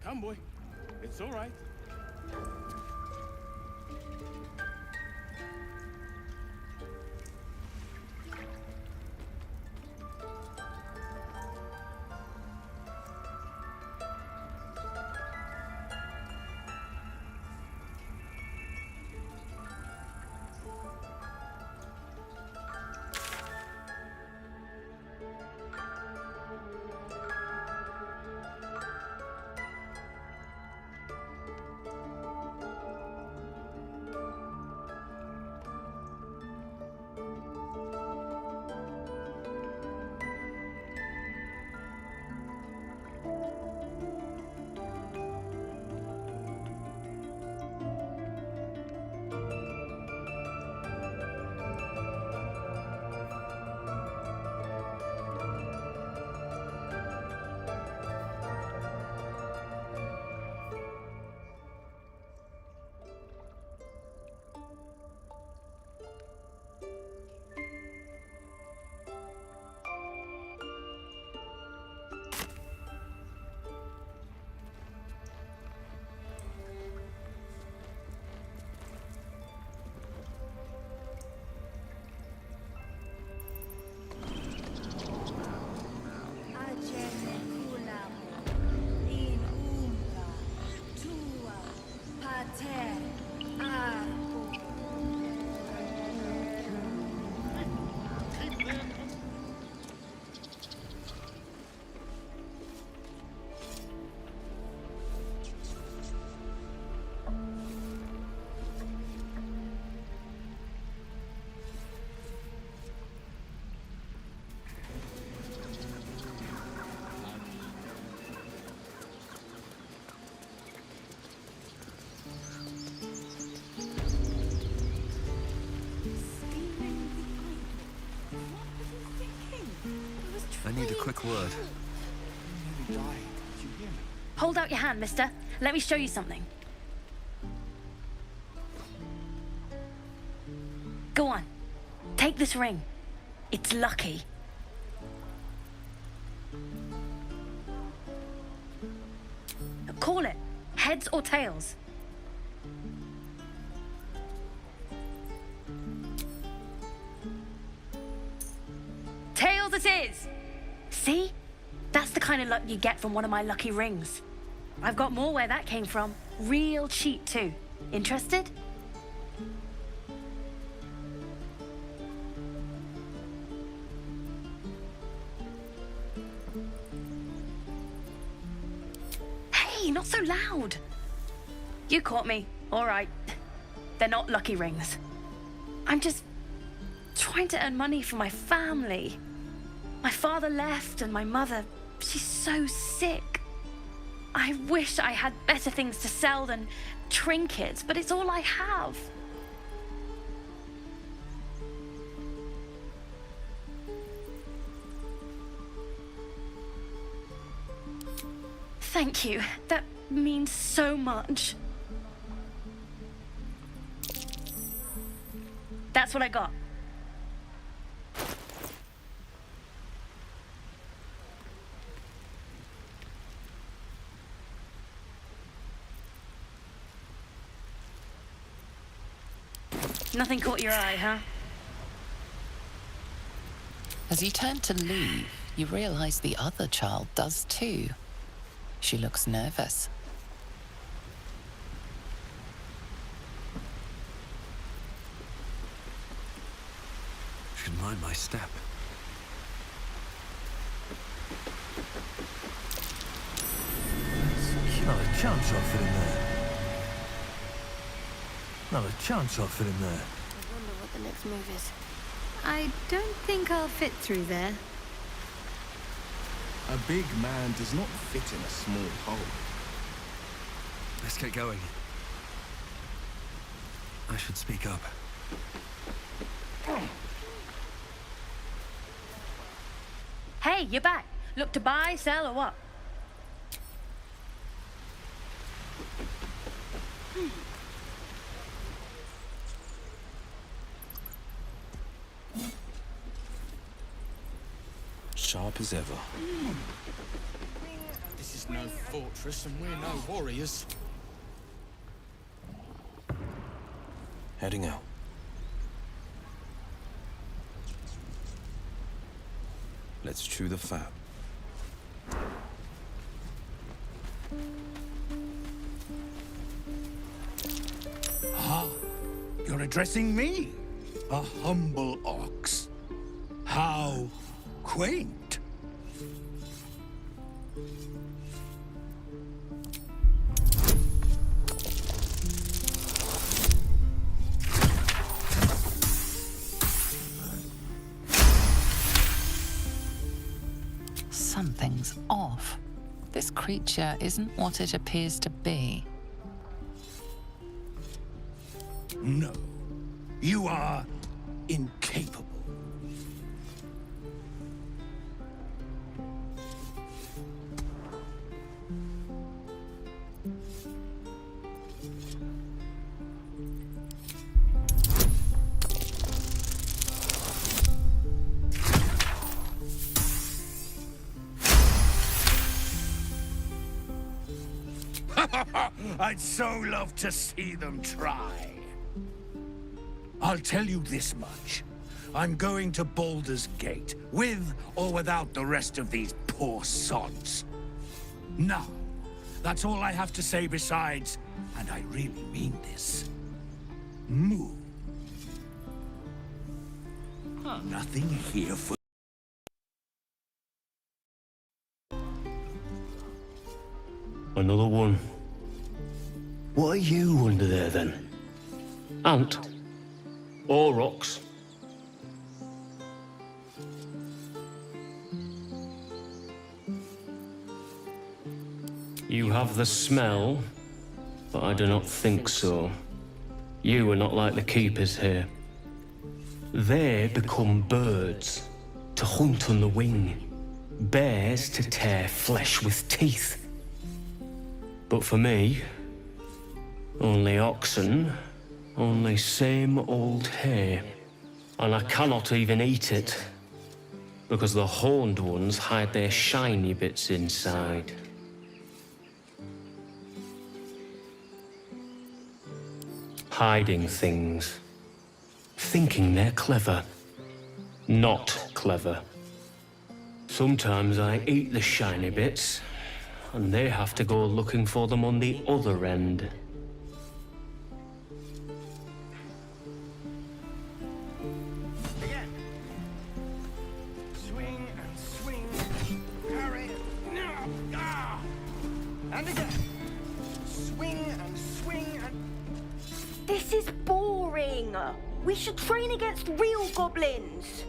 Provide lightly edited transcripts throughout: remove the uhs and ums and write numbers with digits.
Come, boy. It's all right. I need a quick word. Hold out your hand, mister. Let me show you something. Go on. Take this ring. It's lucky. Call it. Heads or tails. Tails it is! See? That's the kind of luck you get from one of my lucky rings. I've got more where that came from. Real cheap too. Interested? Hey, not so loud. You caught me. All right. They're not lucky rings. I'm just trying to earn money for my family. My father left and my mother, she's so sick. I wish I had better things to sell than trinkets, but it's all I have. Thank you. That means so much. That's what I got. Nothing caught your eye, huh? As you turn to leave, you realize the other child does too. She looks nervous. Should mind my step. Not a chance I'll fit in there. Not a chance I'll fit in there. I wonder what the next move is. I don't think I'll fit through there. A big man does not fit in a small hole. Let's get going. I should speak up. Hey, you're back. Look to buy, sell, or what? Sharp as ever. This is no fortress and we're no warriors. Heading out. Let's chew the fat. Ah, you're addressing me, a humble ox. How quaint. Something's off. This creature isn't what it appears to be. No, you are incapable. I'd so love to see them try. I'll tell you this much. I'm going to Baldur's Gate, with or without the rest of these poor sods. Now, that's all I have to say besides, and I really mean this, move. Nothing here for... Another one. What are you under there, then? Ant? Or rocks? You have the smell, but I do not think so. You are not like the keepers here. They become birds, to hunt on the wing. Bears to tear flesh with teeth. But for me, only oxen, only same old hay. And I cannot even eat it, because the horned ones hide their shiny bits inside. Hiding things. Thinking they're clever. Not clever. Sometimes I eat the shiny bits, and they have to go looking for them on the other end. Again. Swing and swing. Parry. Ah. And again. Swing and swing and... This is boring. We should train against real goblins.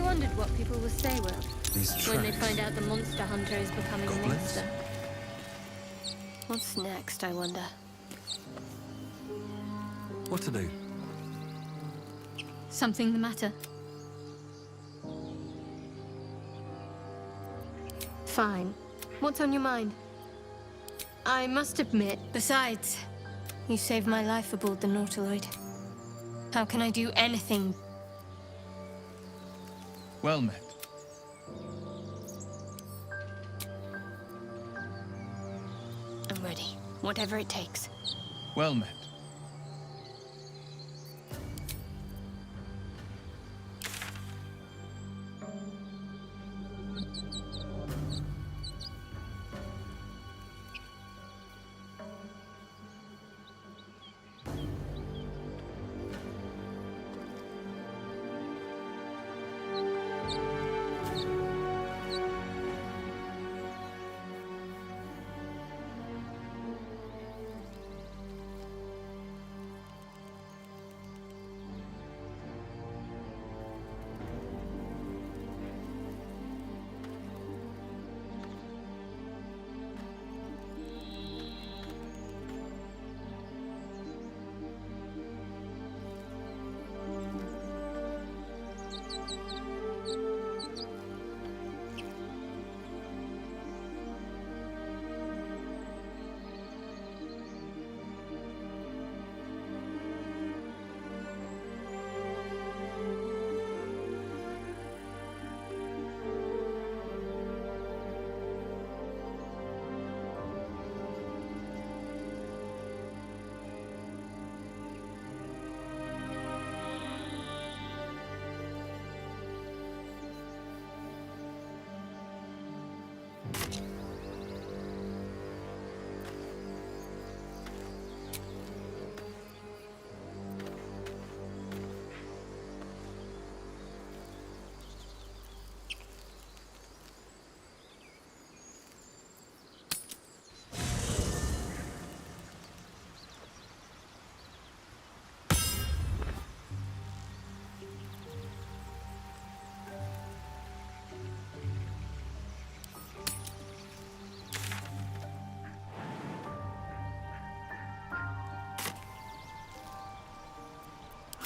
wondered what people will say, Will, These when they tracks. find out the monster hunter is becoming a Goblins? monster. What's next, I wonder? What to do? Something the matter? Fine. What's on your mind? I must admit, besides, you saved my life aboard the Nautiloid. How can I do anything? Well met. I'm ready. Whatever it takes. Well met.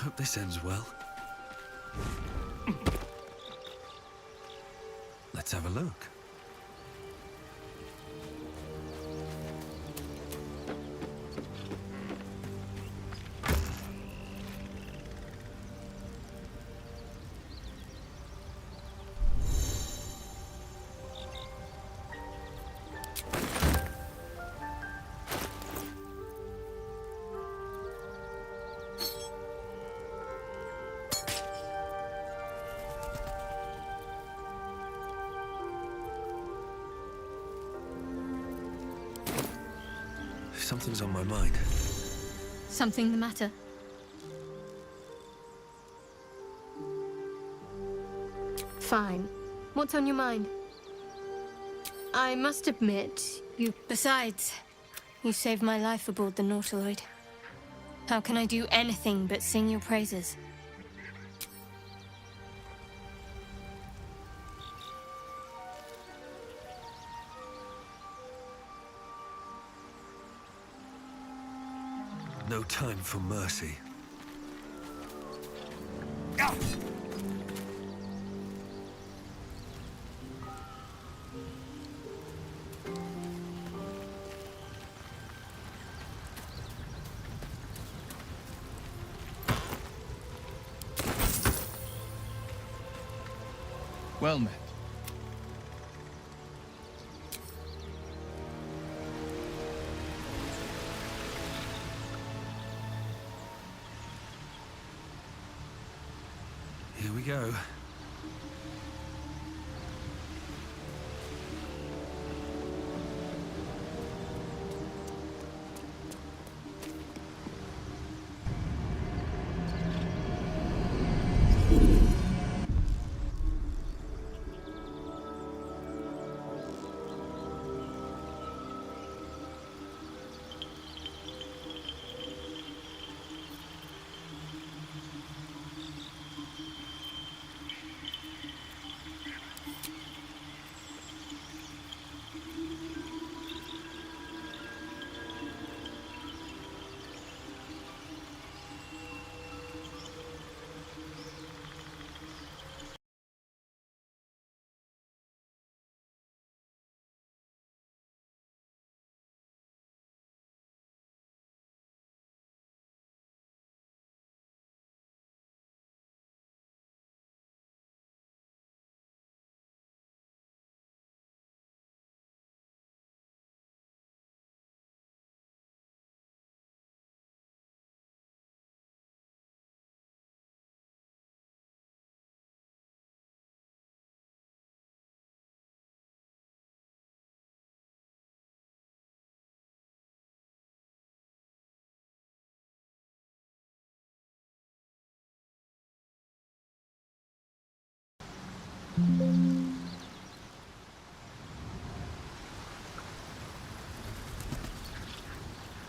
Hope this ends well. Let's have a look. Something's on my mind. Something the matter? Fine. What's on your mind? I must admit, you... Besides, you saved my life aboard the Nautiloid. How can I do anything but sing your praises? No time for mercy. Well met. Here we go.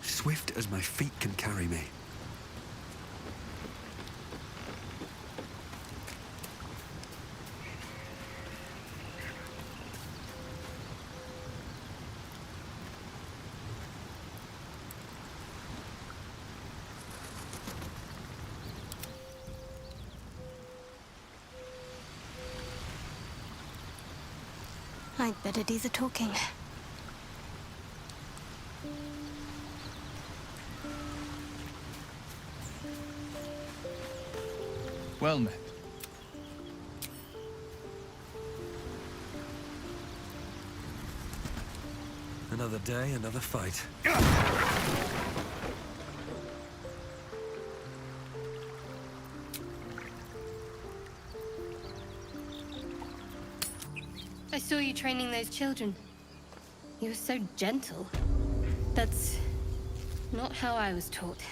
Swift as my feet can carry me. I'd better do the talking. Well met. Another day, another fight. I saw you training those children. You were so gentle. That's not how I was taught.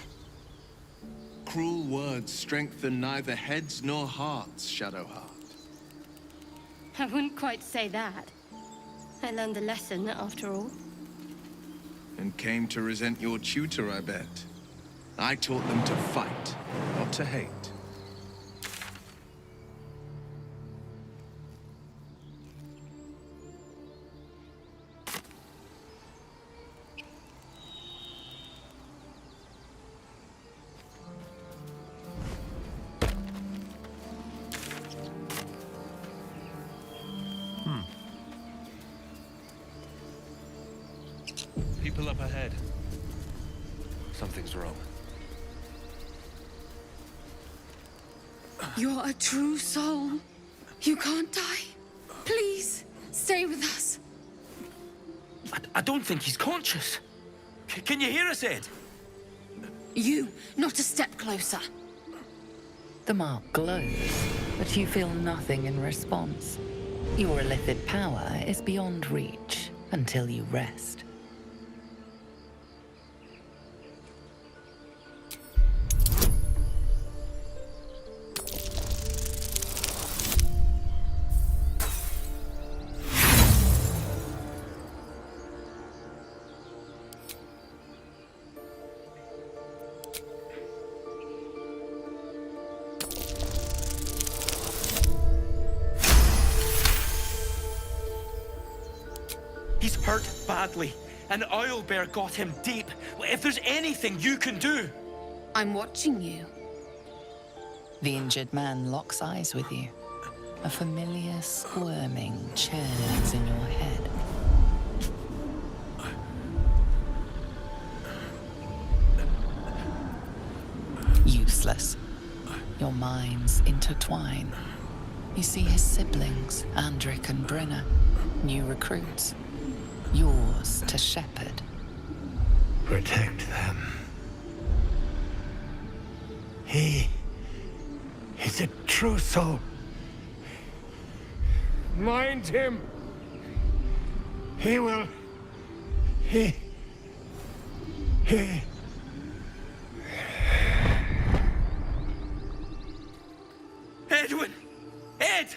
Cruel words strengthen neither heads nor hearts, Shadowheart. I wouldn't quite say that. I learned the lesson, after all. And came to resent your tutor, I bet. I taught them to fight, not to hate. People up ahead. Something's wrong. You're a true soul. You can't die. Please, stay with us. I don't think he's conscious. Can you hear us, Ed? You, not a step closer. The mark glows, but you feel nothing in response. Your illithid power is beyond reach until you rest. He's hurt badly. An owlbear got him deep. If there's anything you can do... I'm watching you. The injured man locks eyes with you. A familiar squirming churns in your head. Useless. Your minds intertwine. You see his siblings, Andric and Brenna, new recruits. Yours to shepherd. Protect them. He is a true soul. Mind him. He will. He. Edwin! Ed!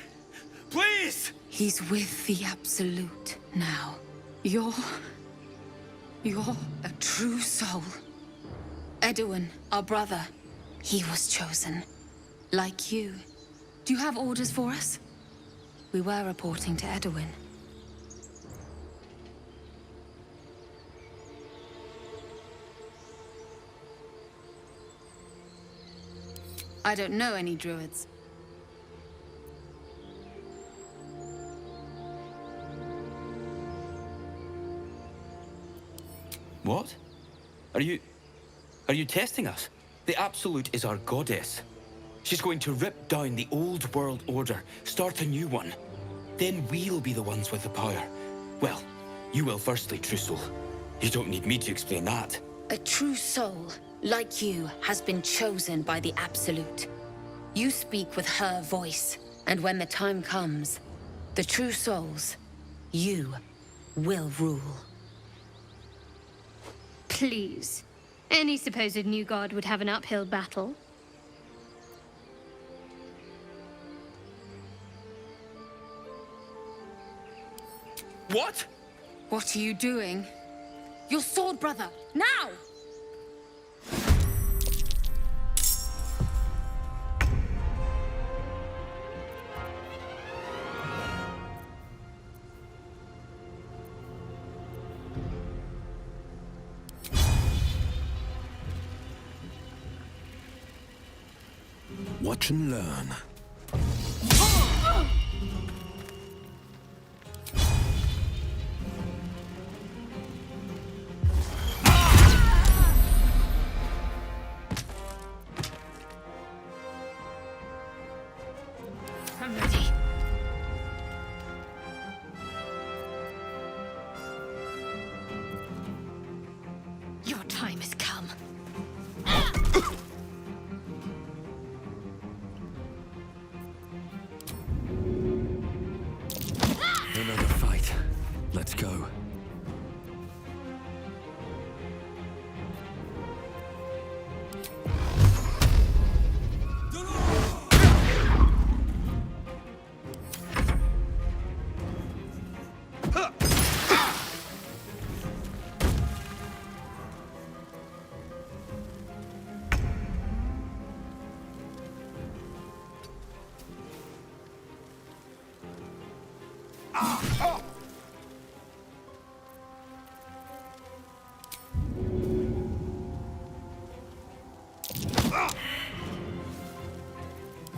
Please! He's with the Absolute now. You're a true soul. Edwin, our brother, he was chosen. Like you. Do you have orders for us? We were reporting to Edwin. I don't know any druids. What? Are you testing us? The Absolute is our goddess. She's going to rip down the old world order, start a new one. Then we'll be the ones with the power. Well, you will firstly, true soul. You don't need me to explain that. A true soul, like you, has been chosen by the Absolute. You speak with her voice, and when the time comes, the true souls, you will rule. Please. Any supposed new god would have an uphill battle. What? What are you doing? Your sword, brother! Now! Watch and learn. I'm ready. Your time has come. Another fight. Let's go.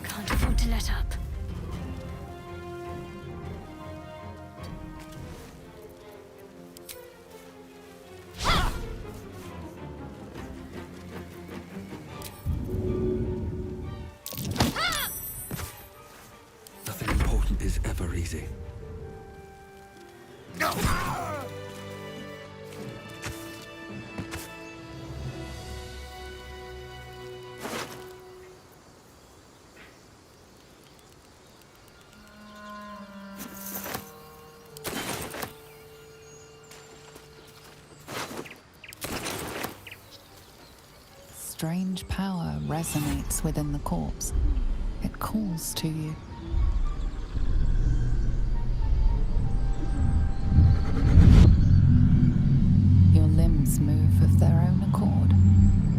Can't afford to let up. Nothing important is ever easy. Strange power resonates within the corpse. It calls to you. Your limbs move of their own accord.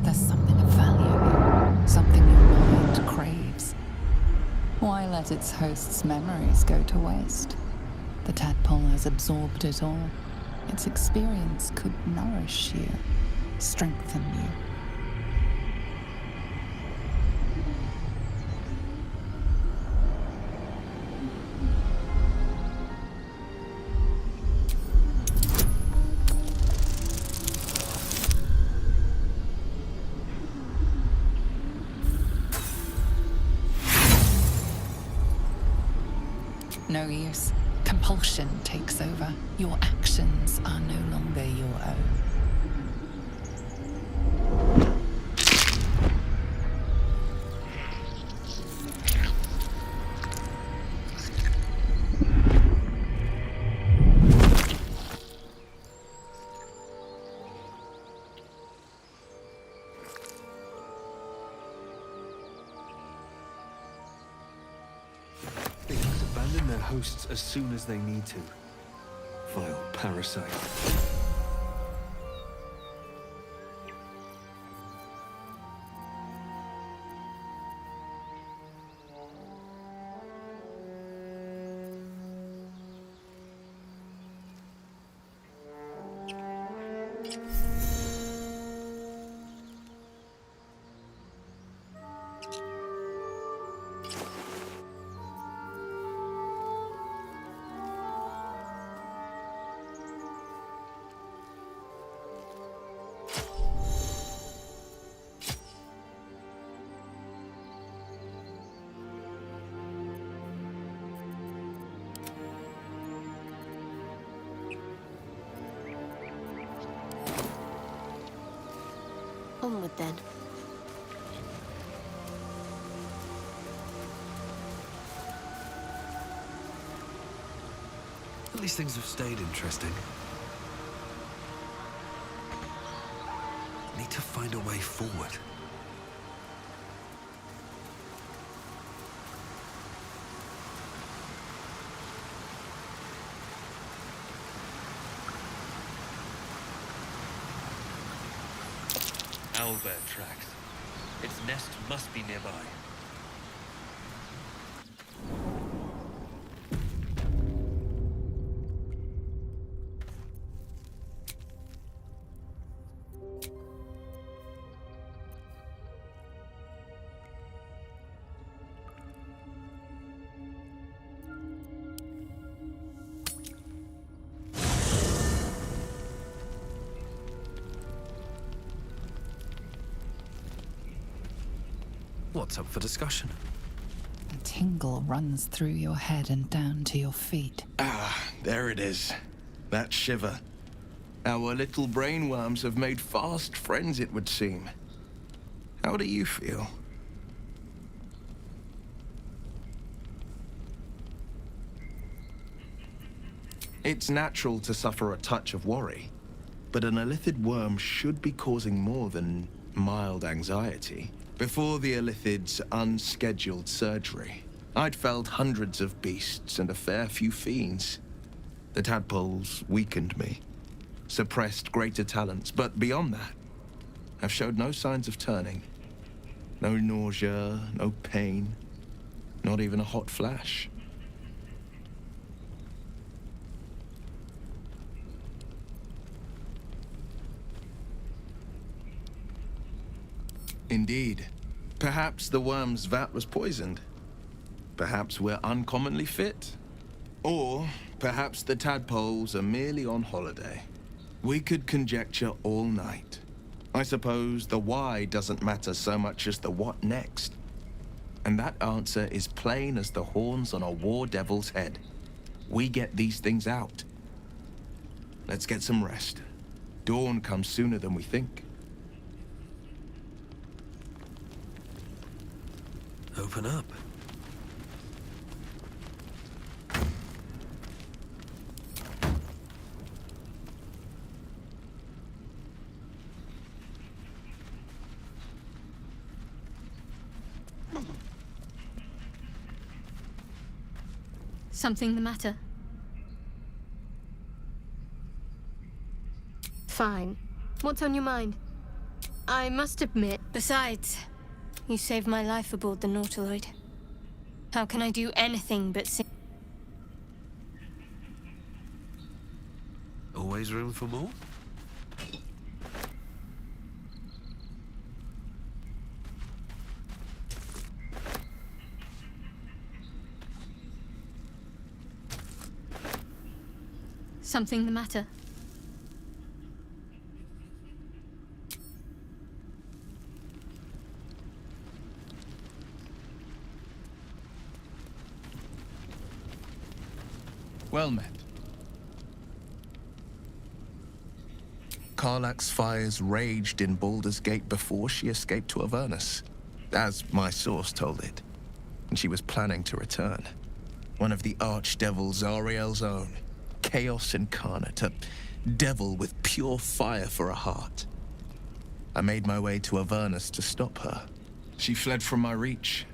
There's something of value here, something your mind craves. Why let its host's memories go to waste? The tadpole has absorbed it all. Its experience could nourish you, strengthen you. No use. Compulsion takes over. Your actions are no longer your own. They must abandon their hosts as soon as they need to. Vile parasite. Onward then. At least things have stayed interesting. Need to find a way forward. bear tracks. Its nest must be nearby. What's up for discussion? A tingle runs through your head and down to your feet. Ah, there it is. That shiver. Our little brainworms have made fast friends, it would seem. How do you feel? It's natural to suffer a touch of worry, but an illithid worm should be causing more than mild anxiety. Before the illithid's unscheduled surgery, I'd felled hundreds of beasts and a fair few fiends. The tadpoles weakened me, suppressed greater talents, but beyond that, I've showed no signs of turning. No nausea, no pain, not even a hot flash. Indeed. Perhaps the worm's vat was poisoned. Perhaps we're uncommonly fit. Or perhaps the tadpoles are merely on holiday. We could conjecture all night. I suppose the why doesn't matter so much as the what next. And that answer is plain as the horns on a war devil's head. We get these things out. Let's get some rest. Dawn comes sooner than we think. Open up. Something the matter? Fine. What's on your mind? I must admit, besides, you saved my life aboard the Nautiloid. How can I do anything but sing? Always room for more? Something the matter? Well met. Karlach's fires raged in Baldur's Gate before she escaped to Avernus, as my source told it. And she was planning to return. One of the archdevils Zariel's own. Chaos incarnate, a devil with pure fire for a heart. I made my way to Avernus to stop her. She fled from my reach,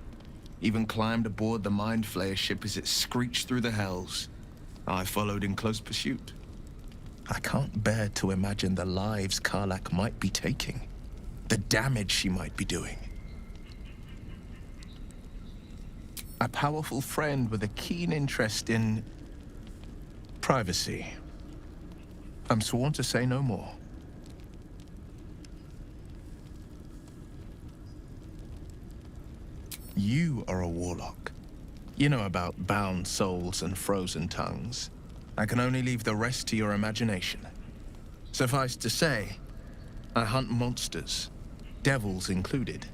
even climbed aboard the Mind Flayer ship as it screeched through the hells. I followed in close pursuit. I can't bear to imagine the lives Karlach might be taking, the damage she might be doing. A powerful friend with a keen interest in privacy. I'm sworn to say no more. You are a warlock. You know about bound souls and frozen tongues. I can only leave the rest to your imagination. Suffice to say, I hunt monsters, devils included,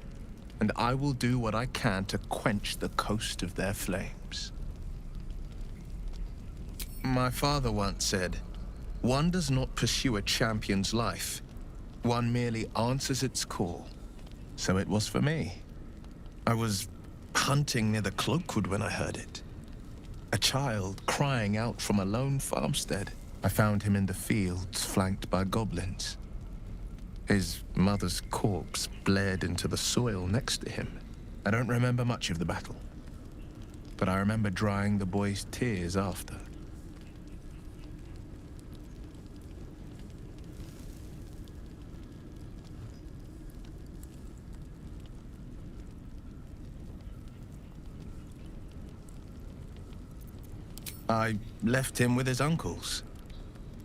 and I will do what I can to quench the coast of their flames. My father once said, one does not pursue a champion's life. One merely answers its call. So it was for me. I was hunting near the Cloakwood when I heard it. A child crying out from a lone farmstead. I found him in the fields, flanked by goblins. His mother's corpse bled into the soil next to him. I don't remember much of the battle, but I remember drying the boy's tears after. I left him with his uncles.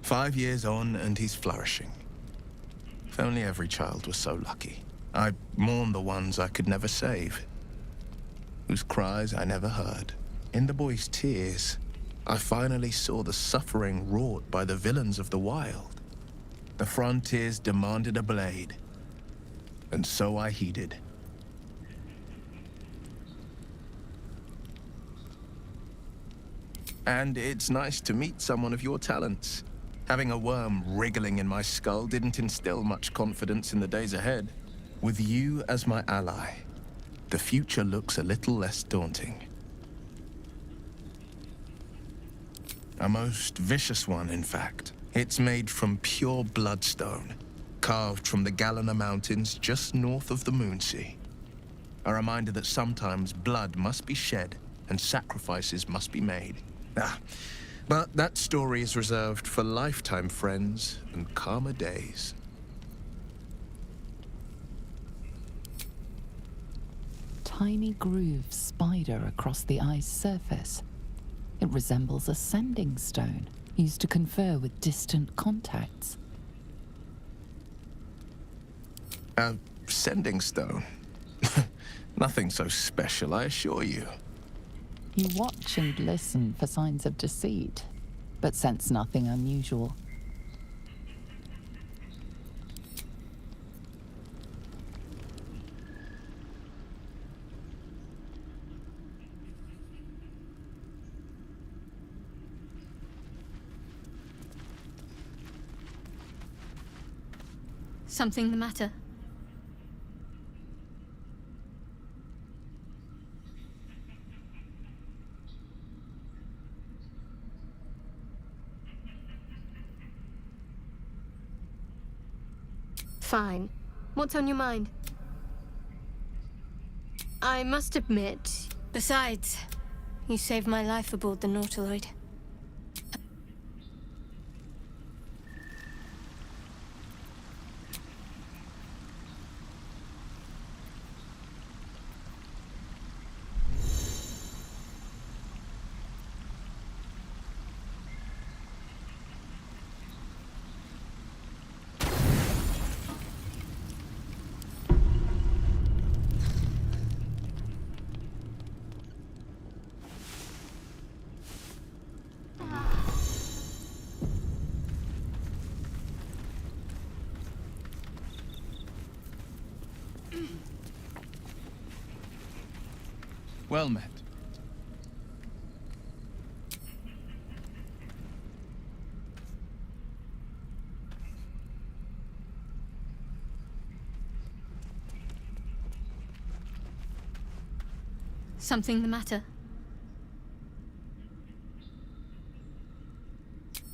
5 years on, and he's flourishing. If only every child was so lucky. I mourn the ones I could never save, whose cries I never heard. In the boy's tears, I finally saw the suffering wrought by the villains of the wild. The frontiers demanded a blade, and so I heeded. And it's nice to meet someone of your talents. Having a worm wriggling in my skull didn't instill much confidence in the days ahead. With you as my ally, the future looks a little less daunting. A most vicious one, in fact. It's made from pure bloodstone, carved from the Galena Mountains just north of the Moonsea. A reminder that sometimes blood must be shed and sacrifices must be made. But that story is reserved for lifetime friends and calmer days. Tiny grooves spider across the eye's surface. It resembles a sending stone, used to confer with distant contacts. A sending stone? Nothing so special, I assure you. You watch and listen for signs of deceit, but sense nothing unusual. Something the matter? Fine. What's on your mind? I must admit... Besides, you saved my life aboard the Nautiloid. Well met. Something the matter?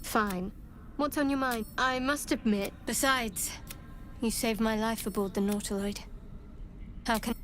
Fine. What's on your mind? I must admit... Besides, you saved my life aboard the Nautiloid. How can...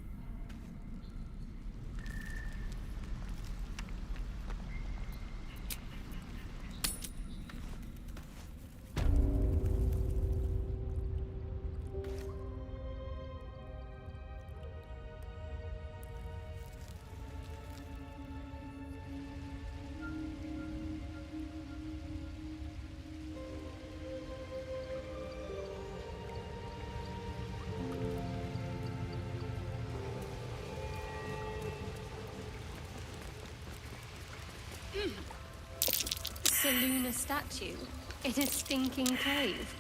Seluna statue in a stinking cave.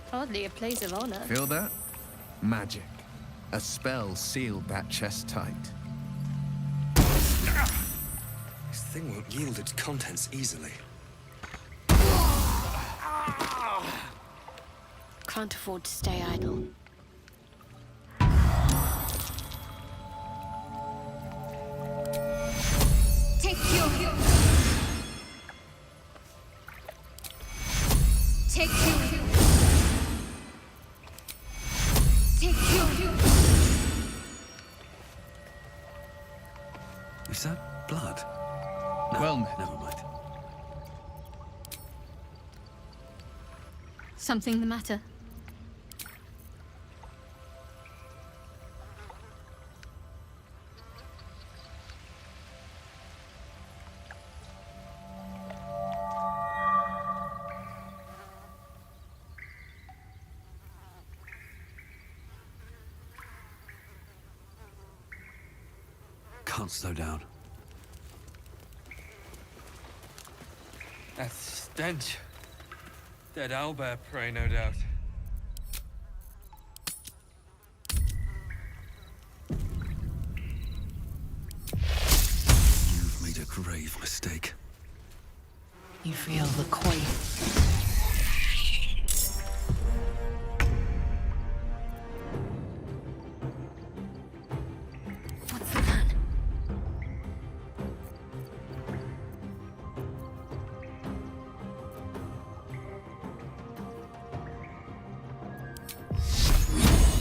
Hardly a place of honor. Feel that? Magic. A spell sealed that chest tight. This thing won't yield its contents easily. Can't afford to stay idle. Take you. Take you. Take you. Is that blood? No, Well met. never mind. Something the matter? can't slow down. That stench. Dead owlbear prey, no doubt. You've made a grave mistake. You feel the quake. What's the plan?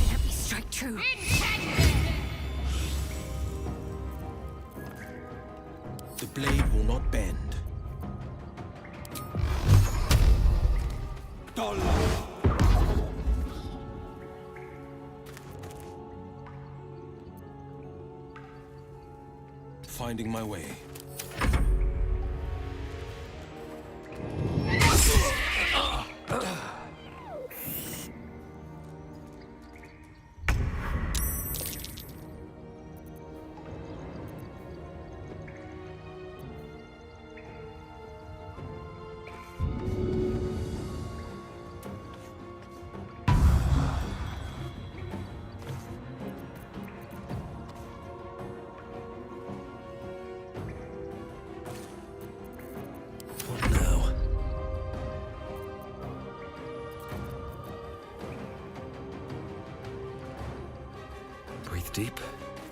Let me strike true. The blade will not bend. Finding my way. What now? Breathe deep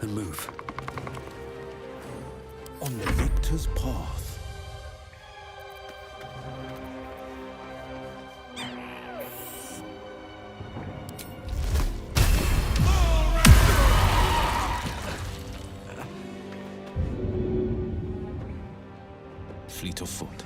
and move. On the victor's path. Fleet of foot.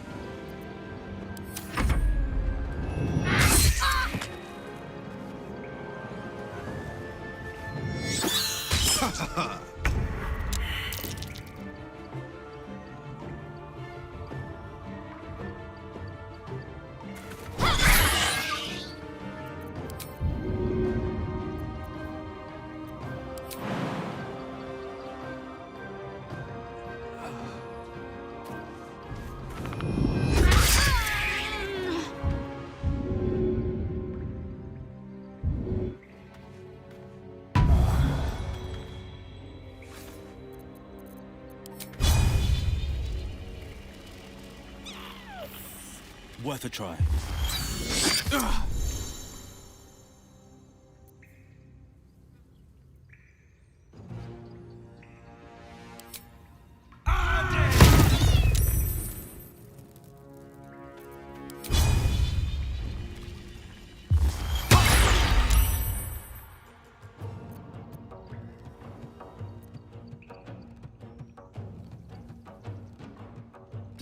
Worth a try.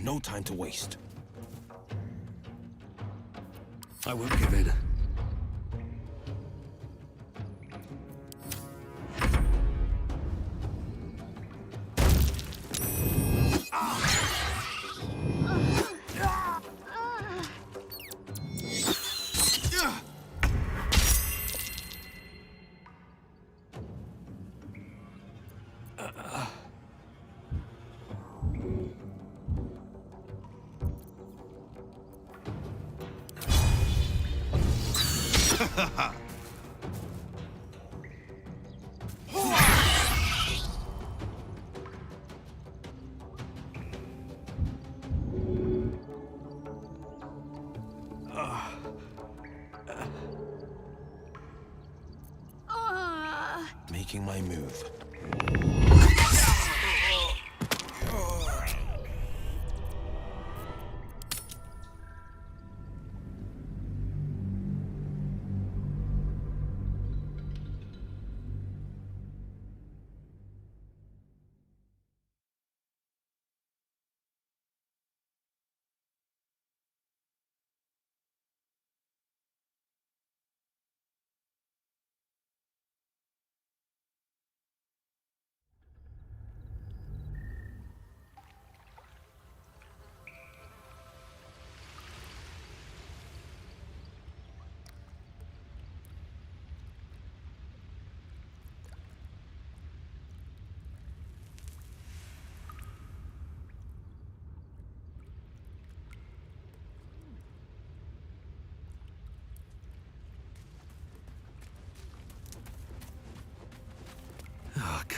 No time to waste. I won't give in. Making my move.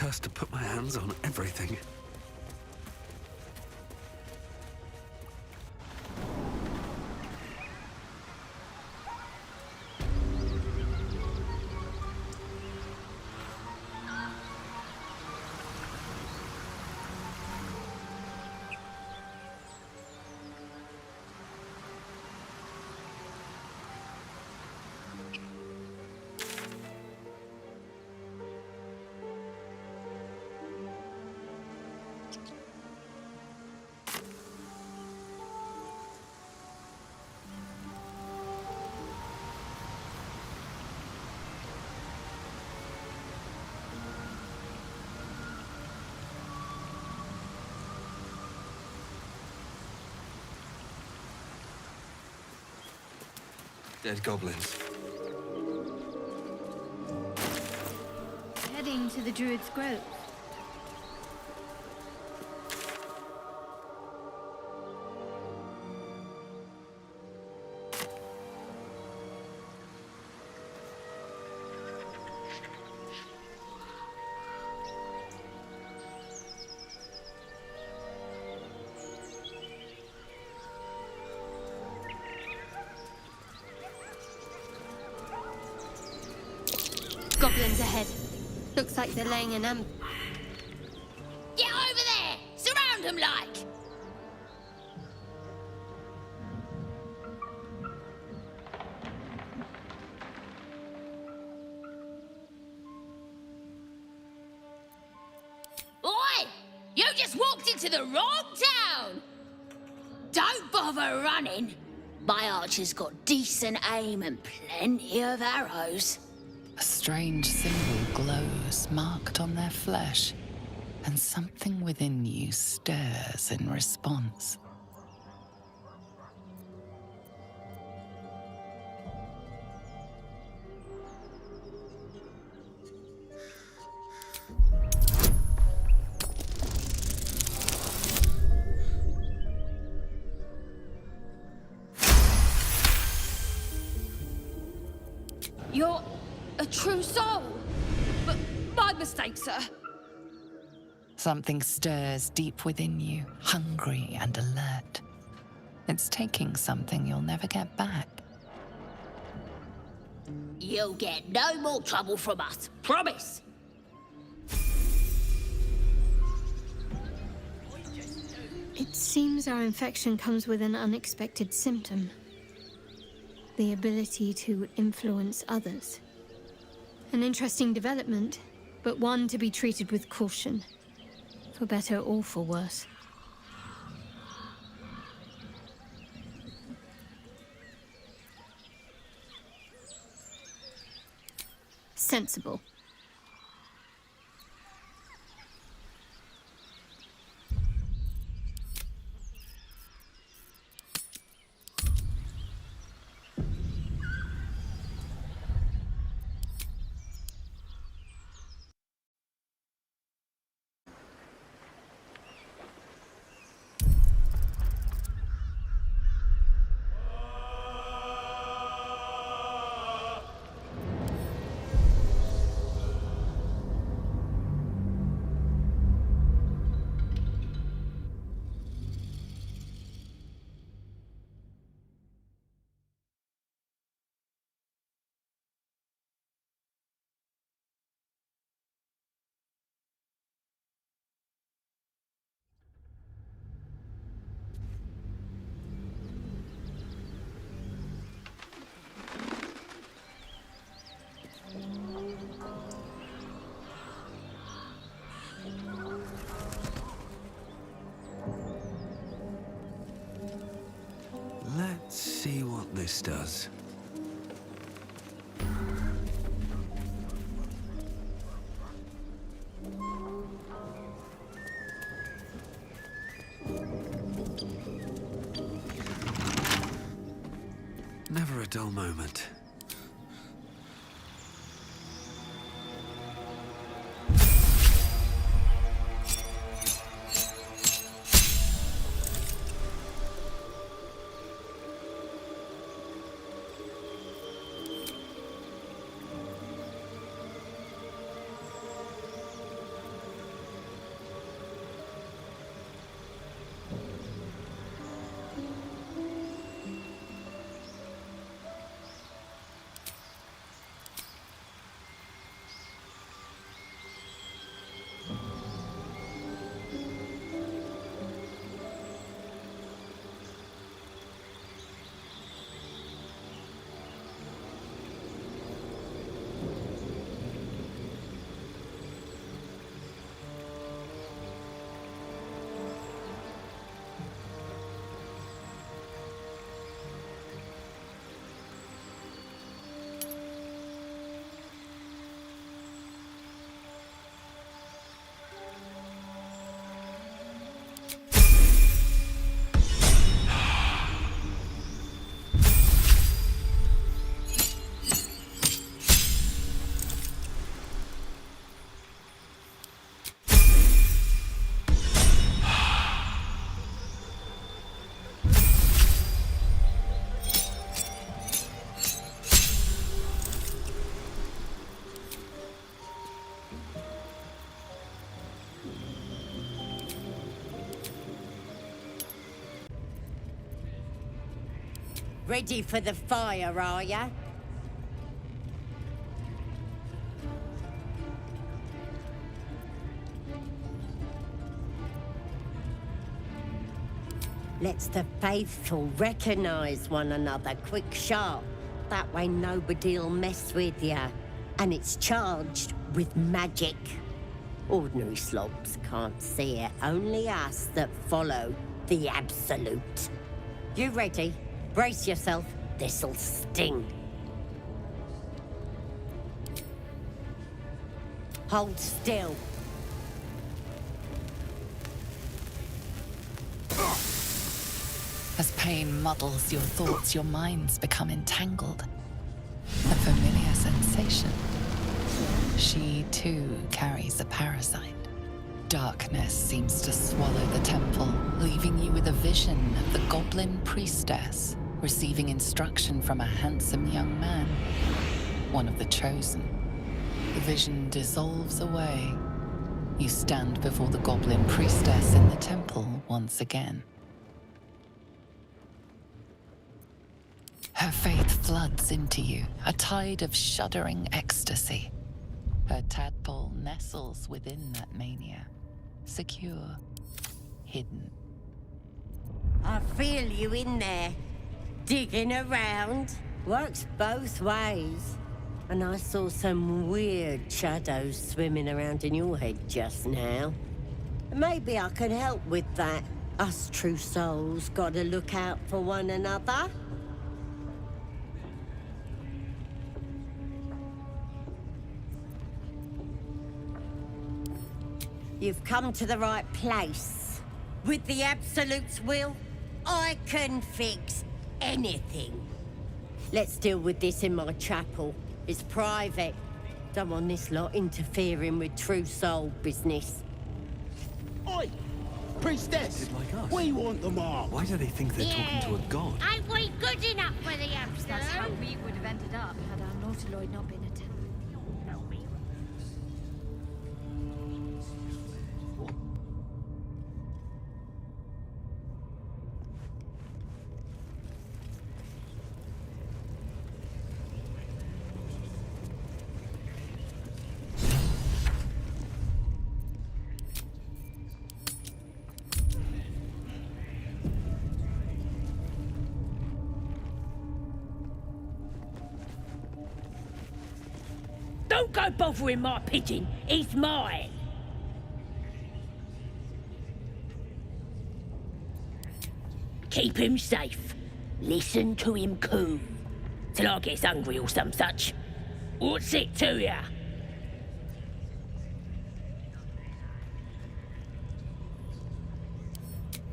cursed to put my hands on everything. Dead goblins. Heading to the Druid's Grove. Goblins ahead. Looks like they're laying an ambush. Get over there! Surround them like! Oi! You just walked into the wrong town! Don't bother running. My archer's got decent aim and plenty of arrows. A strange symbol glows, marked on their flesh, and something within you stirs in response. You're a true soul. But my mistake, sir. Something stirs deep within you, hungry and alert. It's taking something you'll never get back. You'll get no more trouble from us. Promise. It seems our infection comes with an unexpected symptom. The ability to influence others. An interesting development, but one to be treated with caution. For better or for worse. Sensible. Let's see what this does. Never a dull moment. Ready for the fire, are ya? Let's the faithful recognize one another quick sharp. That way nobody'll mess with ya. And it's charged with magic. Ordinary slobs can't see it, only us that follow the Absolute. You ready? Brace yourself, this'll sting. Hold still. As pain muddles your thoughts, your minds become entangled. A familiar sensation. She too carries a parasite. Darkness seems to swallow the temple, leaving you with a vision of the goblin priestess receiving instruction from a handsome young man, one of the chosen. The vision dissolves away. You stand before the goblin priestess in the temple once again. Her faith floods into you, a tide of shuddering ecstasy. Her tadpole nestles within that mania, secure, hidden. I feel you in there, digging around. Works both ways. And I saw some weird shadows swimming around in your head just now. Maybe I could help with that. Us true souls gotta look out for one another. You've come to the right place. With the Absolute's will, I can fix anything. Let's deal with this in my chapel. It's private. Don't want this lot interfering with true soul business. Oi! Priestess! Like us. We want them all! Why do they think they're talking to a god? Ain't we good enough for the Absolute? That's how we would have ended up had our Nautiloid not been attended. Don't go bothering my pigeon. He's mine. Keep him safe. Listen to him coo. Till I gets hungry or some such. What's it to ya?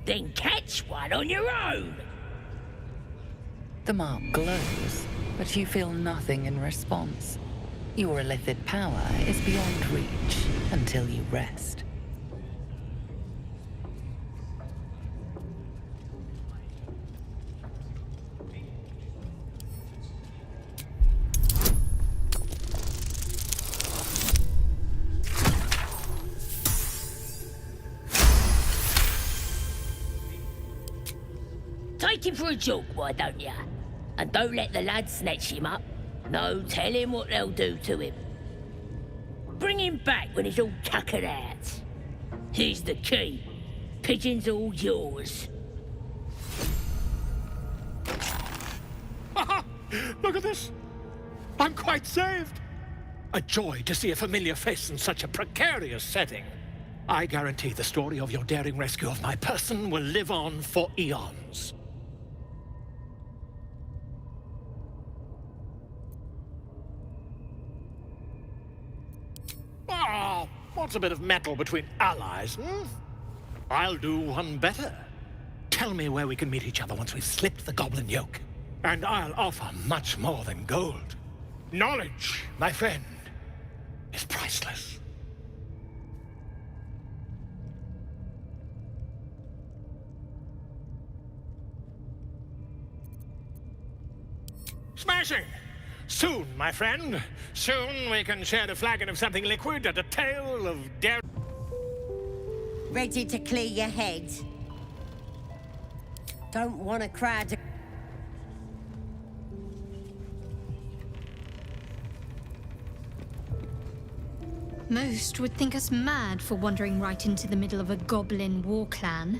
Then catch one on your own. The mark glows, but you feel nothing in response. Your illithid power is beyond reach until you rest. Take him for a joke, why don't ya? And don't let the lads snatch him up. No telling what they'll do to him. Bring him back when he's all tuckered out. Here's the key. Pigeon's all yours. Look at this! I'm quite saved! A joy to see a familiar face in such a precarious setting. I guarantee the story of your daring rescue of my person will live on for eons. Ah, what's a bit of metal between allies, hmm? I'll do one better. Tell me where we can meet each other once we've slipped the goblin yoke. And I'll offer much more than gold. Knowledge, my friend, is priceless. Smashing! Soon, my friend. Soon we can share a flagon of something liquid and a tale of dare. Ready to clear your head? Don't want a crowd. Most would think us mad for wandering right into the middle of a goblin war clan.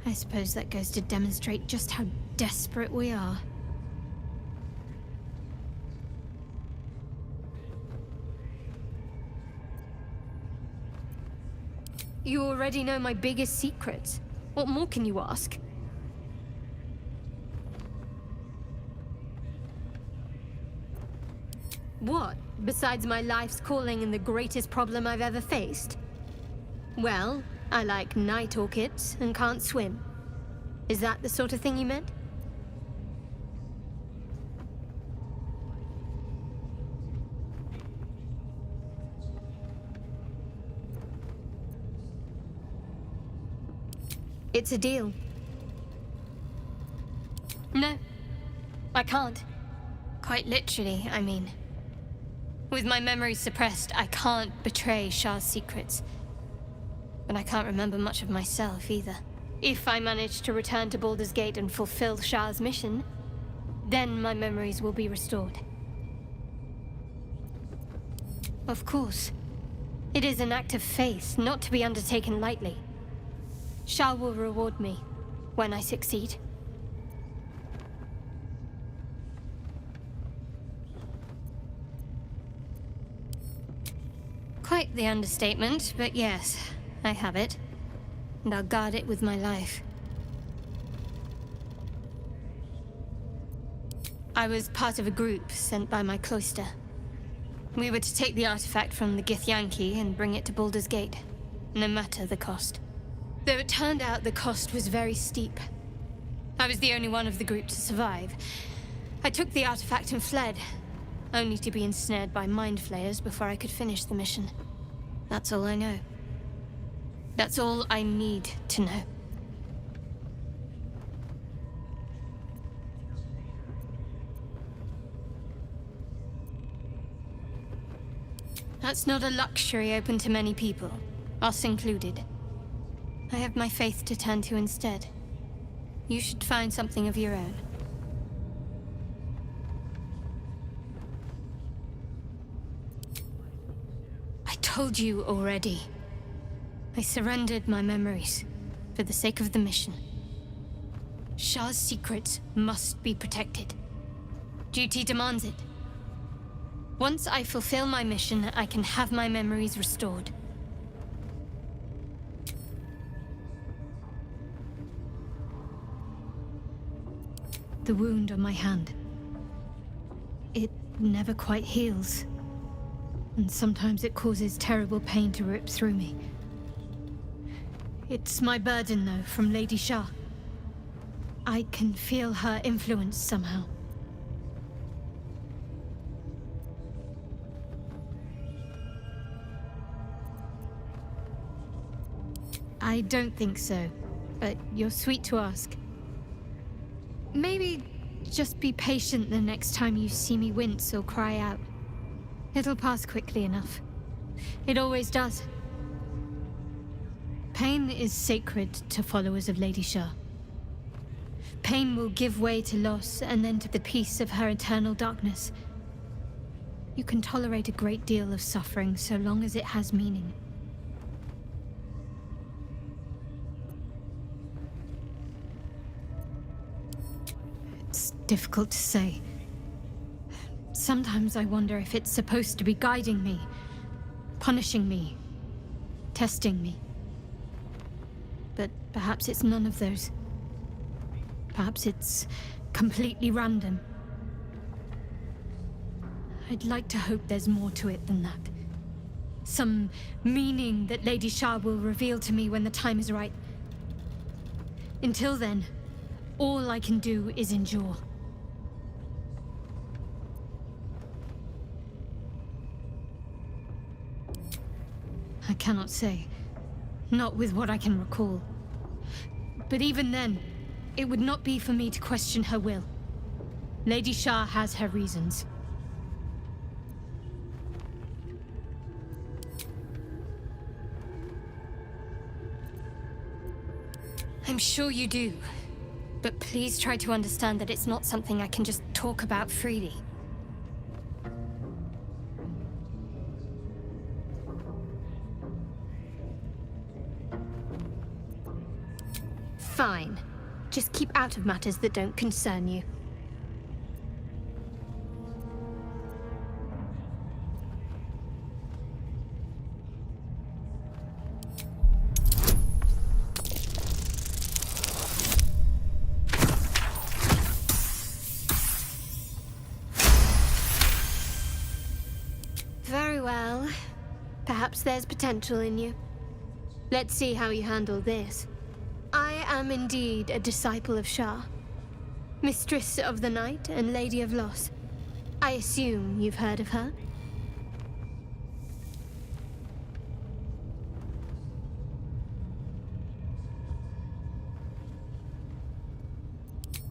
I suppose that goes to demonstrate just how desperate we are. You already know my biggest secrets. What more can you ask? What, besides my life's calling and the greatest problem I've ever faced? Well, I like night orchids and can't swim. Is that the sort of thing you meant? It's a deal. No, I can't. Quite literally, I mean. With my memory suppressed, I can't betray Shah's secrets. But I can't remember much of myself either. If I manage to return to Baldur's Gate and fulfill Shah's mission, then my memories will be restored. Of course. It is an act of faith, not to be undertaken lightly. Shah will reward me when I succeed. Quite the understatement, but yes, I have it. And I'll guard it with my life. I was part of a group sent by my cloister. We were to take the artifact from the Githyanki and bring it to Baldur's Gate, no matter the cost. Though it turned out the cost was very steep. I was the only one of the group to survive. I took the artifact and fled, only to be ensnared by mind flayers before I could finish the mission. That's all I know. That's all I need to know. That's not a luxury open to many people, us included. I have my faith to turn to instead. You should find something of your own. I told you already. I surrendered my memories for the sake of the mission. Shah's secrets must be protected. Duty demands it. Once I fulfill my mission, I can have my memories restored. The wound on my hand. It never quite heals. And sometimes it causes terrible pain to rip through me. It's my burden, though, from Lady Shah. I can feel her influence somehow. I don't think so, but you're sweet to ask. Maybe just be patient the next time you see me wince or cry out. It'll pass quickly enough. It always does. Pain is sacred to followers of Lady Shah. Pain will give way to loss and then to the peace of her eternal darkness. You can tolerate a great deal of suffering so long as it has meaning. It's difficult to say. Sometimes I wonder if it's supposed to be guiding me, punishing me, testing me. But perhaps it's none of those. Perhaps it's completely random. I'd like to hope there's more to it than that. Some meaning that Lady Shah will reveal to me when the time is right. Until then, all I can do is endure. I cannot say. Not with what I can recall. But even then, it would not be for me to question her will. Lady Shah has her reasons. I'm sure you do. But please try to understand that it's not something I can just talk about freely. Just keep out of matters that don't concern you. Very well. Perhaps there's potential in you. Let's see how you handle this. I am indeed a disciple of Shah, Mistress of the Night and Lady of Loss. I assume you've heard of her?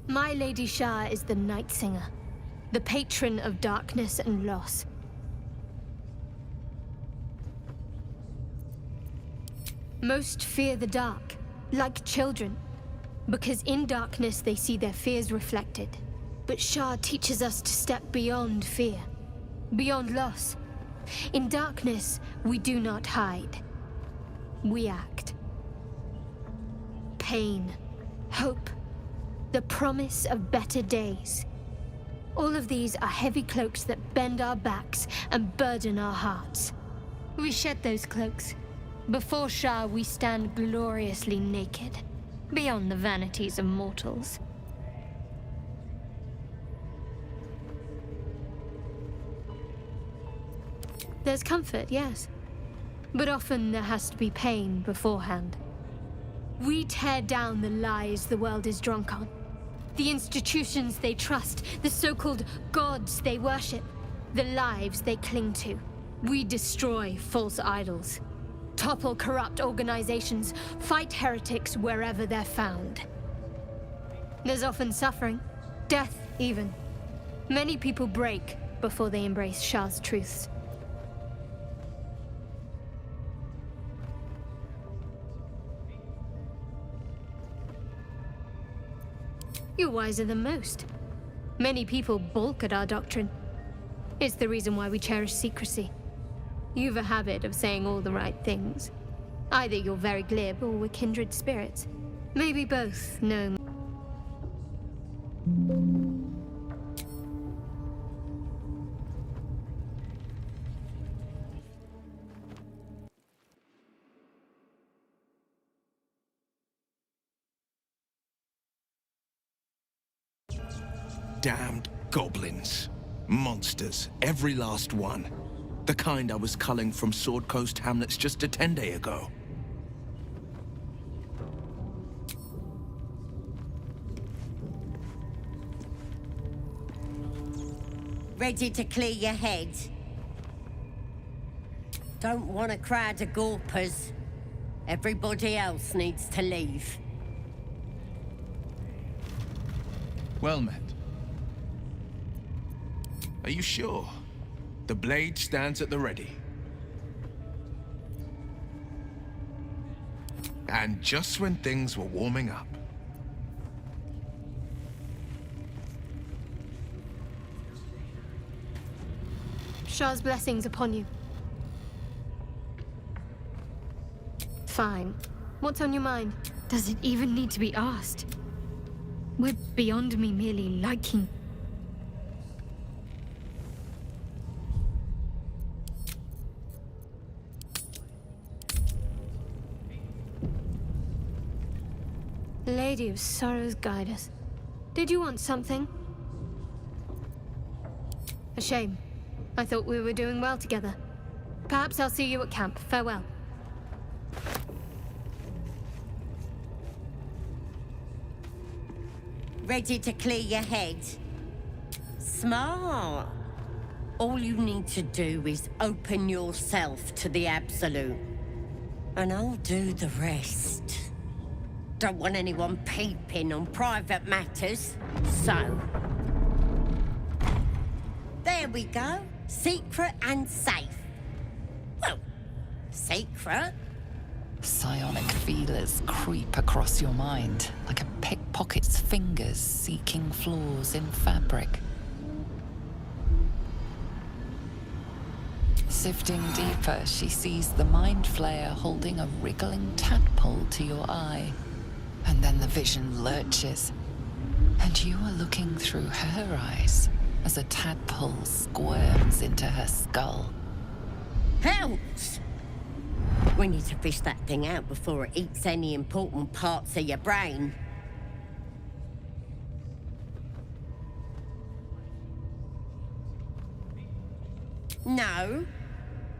My Lady Shah is the Night Singer, the patron of darkness and loss. Most fear the dark, like children, because in darkness they see their fears reflected. But Shah teaches us to step beyond fear, beyond loss. In darkness, we do not hide. We act. Pain, hope, the promise of better days. All of these are heavy cloaks that bend our backs and burden our hearts. We shed those cloaks. Before Shah, we stand gloriously naked, beyond the vanities of mortals. There's comfort, yes. But often there has to be pain beforehand. We tear down the lies the world is drunk on. The institutions they trust, the so-called gods they worship, the lives they cling to. We destroy false idols. Topple corrupt organizations, fight heretics wherever they're found. There's often suffering, death even. Many people break before they embrace Shah's truths. You're wiser than most. Many people balk at our doctrine. It's the reason why we cherish secrecy. You've a habit of saying all the right things. Either you're very glib or we're kindred spirits. Maybe both, no. Damned goblins. Monsters, every last one. The kind I was culling from Sword Coast hamlets just a 10-day ago. Ready to clear your head? Don't want a crowd of gawpers. Everybody else needs to leave. Well met. Are you sure? The blade stands at the ready. And just when things were warming up. Shah's blessings upon you. Fine. What's on your mind? Does it even need to be asked? We're beyond me merely liking. Lady of Sorrows, guide us. Did you want something? A shame. I thought we were doing well together. Perhaps I'll see you at camp. Farewell. Ready to clear your head? Smart. All you need to do is open yourself to the Absolute. And I'll do the rest. Don't want anyone peeping on private matters, so... There we go. Secret and safe. Well, secret. Psionic feelers creep across your mind, like a pickpocket's fingers seeking flaws in fabric. Sifting deeper, she sees the mind flayer holding a wriggling tadpole to your eye. And then the vision lurches, and you are looking through her eyes as a tadpole squirms into her skull. Helps! We need to fish that thing out before it eats any important parts of your brain. No.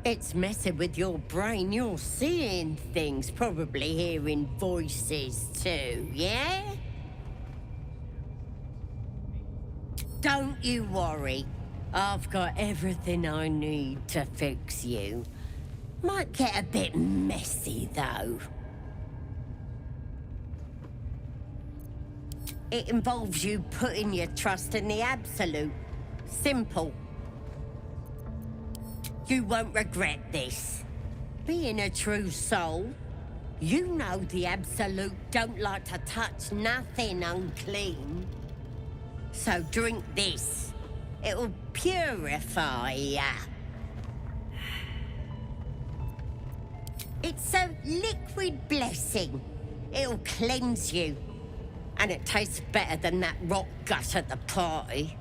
It's messing with your brain. You're seeing things, probably hearing voices too, yeah? Don't you worry. I've got everything I need to fix you. Might get a bit messy, though. It involves you putting your trust in the Absolute. Simple. You won't regret this. Being a true soul, you know the Absolute don't like to touch nothing unclean. So drink this. It'll purify ya. It's a liquid blessing. It'll cleanse you. And it tastes better than that rock gut at the party.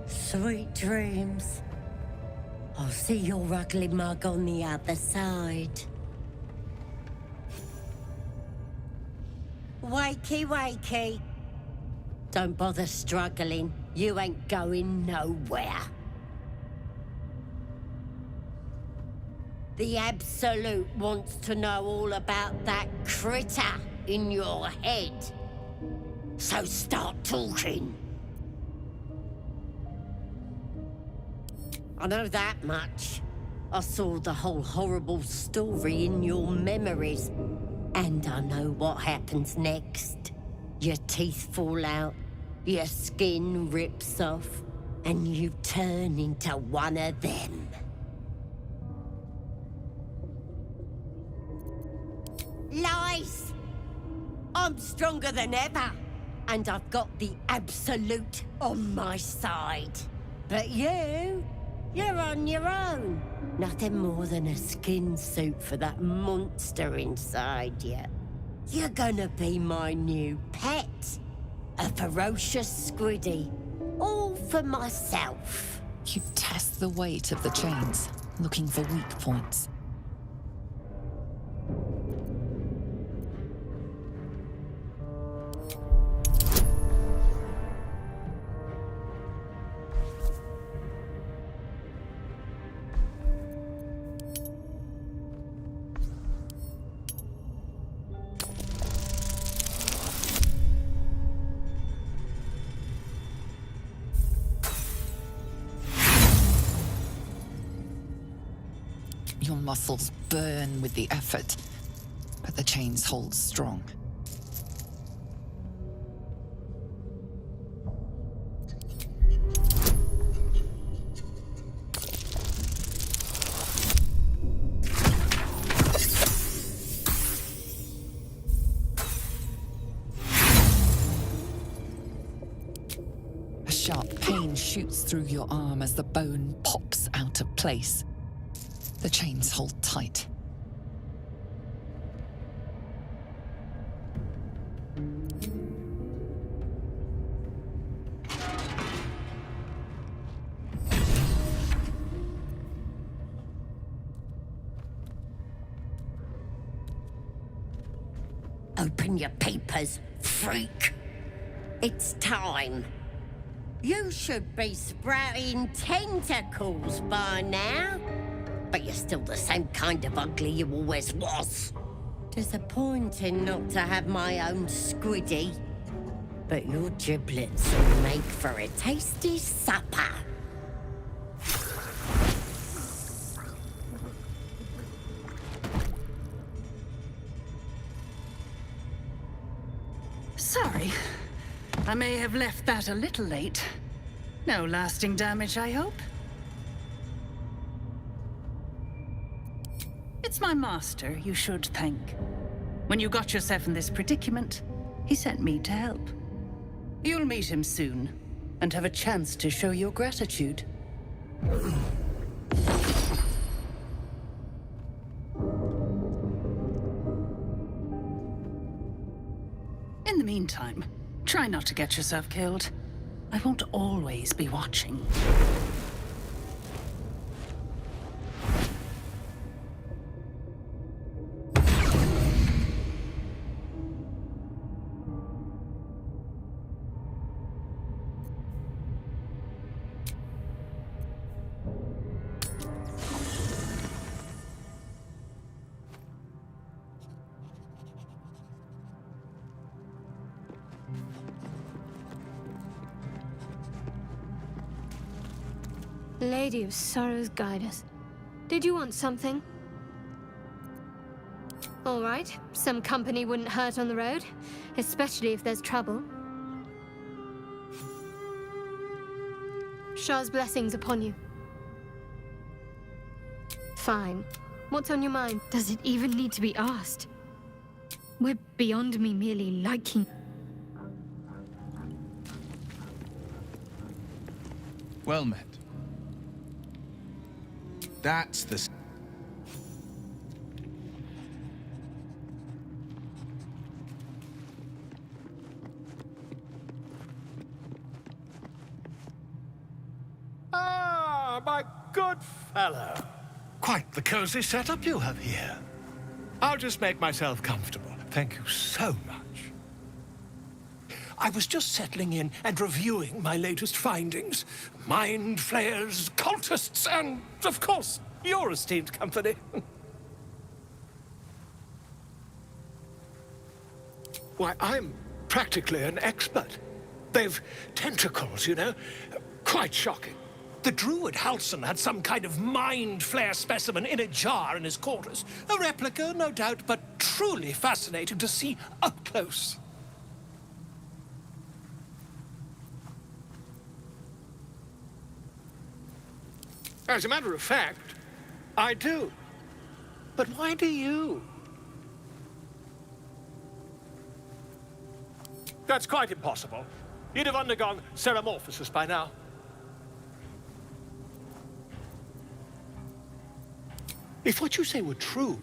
Sweet dreams. I'll see your ugly mug on the other side. Wakey, wakey. Don't bother struggling. You ain't going nowhere. The Absolute wants to know all about that critter in your head. So start talking. I know that much. I saw the whole horrible story in your memories. And I know what happens next. Your teeth fall out, your skin rips off, and you turn into one of them. Lies! I'm stronger than ever, and I've got the Absolute on my side. But you're on your own. Nothing more than a skin suit for that monster inside you. You're gonna be my new pet. A ferocious squiddy. All for myself. You test the weight of the chains, looking for weak points. Your muscles burn with the effort, but the chains hold strong. A sharp pain shoots through your arm as the bone pops out of place. The chains hold tight. Open your papers, freak. It's time. You should be sprouting tentacles by now. But you're still the same kind of ugly you always was. Disappointing not to have my own squiddy. But your giblets will make for a tasty supper. Sorry. I may have left that a little late. No lasting damage, I hope? It's my master you should thank. When you got yourself in this predicament, he sent me to help. You'll meet him soon, and have a chance to show your gratitude. In the meantime, try not to get yourself killed. I won't always be watching. Lady of Sorrows, guide us. Did you want something? All right, some company wouldn't hurt on the road, especially if there's trouble. Shah's blessings upon you. Fine. What's on your mind? Does it even need to be asked? We're beyond me merely liking. Well met. That's the... Ah, my good fellow. Quite the cozy setup you have here. I'll just make myself comfortable. Thank you so much. I was just settling in and reviewing my latest findings. Mind flayers, cultists, and, of course, your esteemed company. Why, I'm practically an expert. They've tentacles, you know. Quite shocking. The druid Halson had some kind of mind flare specimen in a jar in his quarters. A replica, no doubt, but truly fascinating to see up close. As a matter of fact, I do. But why do you? That's quite impossible. You'd have undergone ceramorphosis by now. If what you say were true,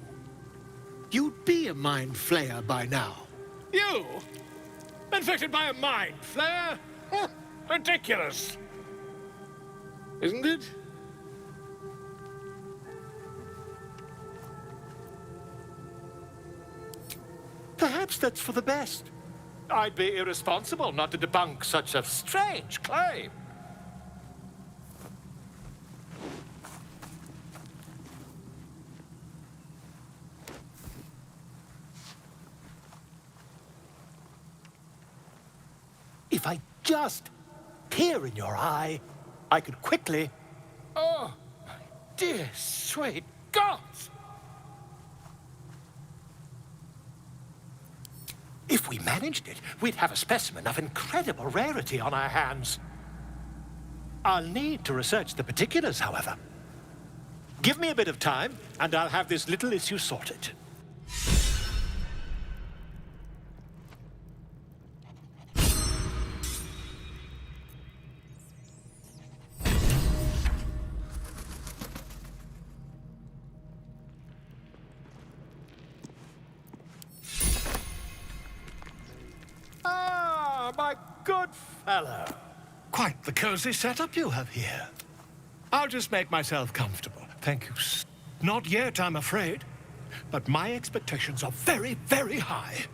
you'd be a mind flayer by now. You? Infected by a mind flayer? Ridiculous. Isn't it? Perhaps that's for the best. I'd be irresponsible not to debunk such a strange claim. If I just peer in your eye, I could quickly... Oh, my dear, sweet gods! If we managed it, we'd have a specimen of incredible rarity on our hands. I'll need to research the particulars, however. Give me a bit of time, and I'll have this little issue sorted. My good fellow. Quite the cozy setup you have here. I'll just make myself comfortable. Thank you. Not yet, I'm afraid. But my expectations are very, very high.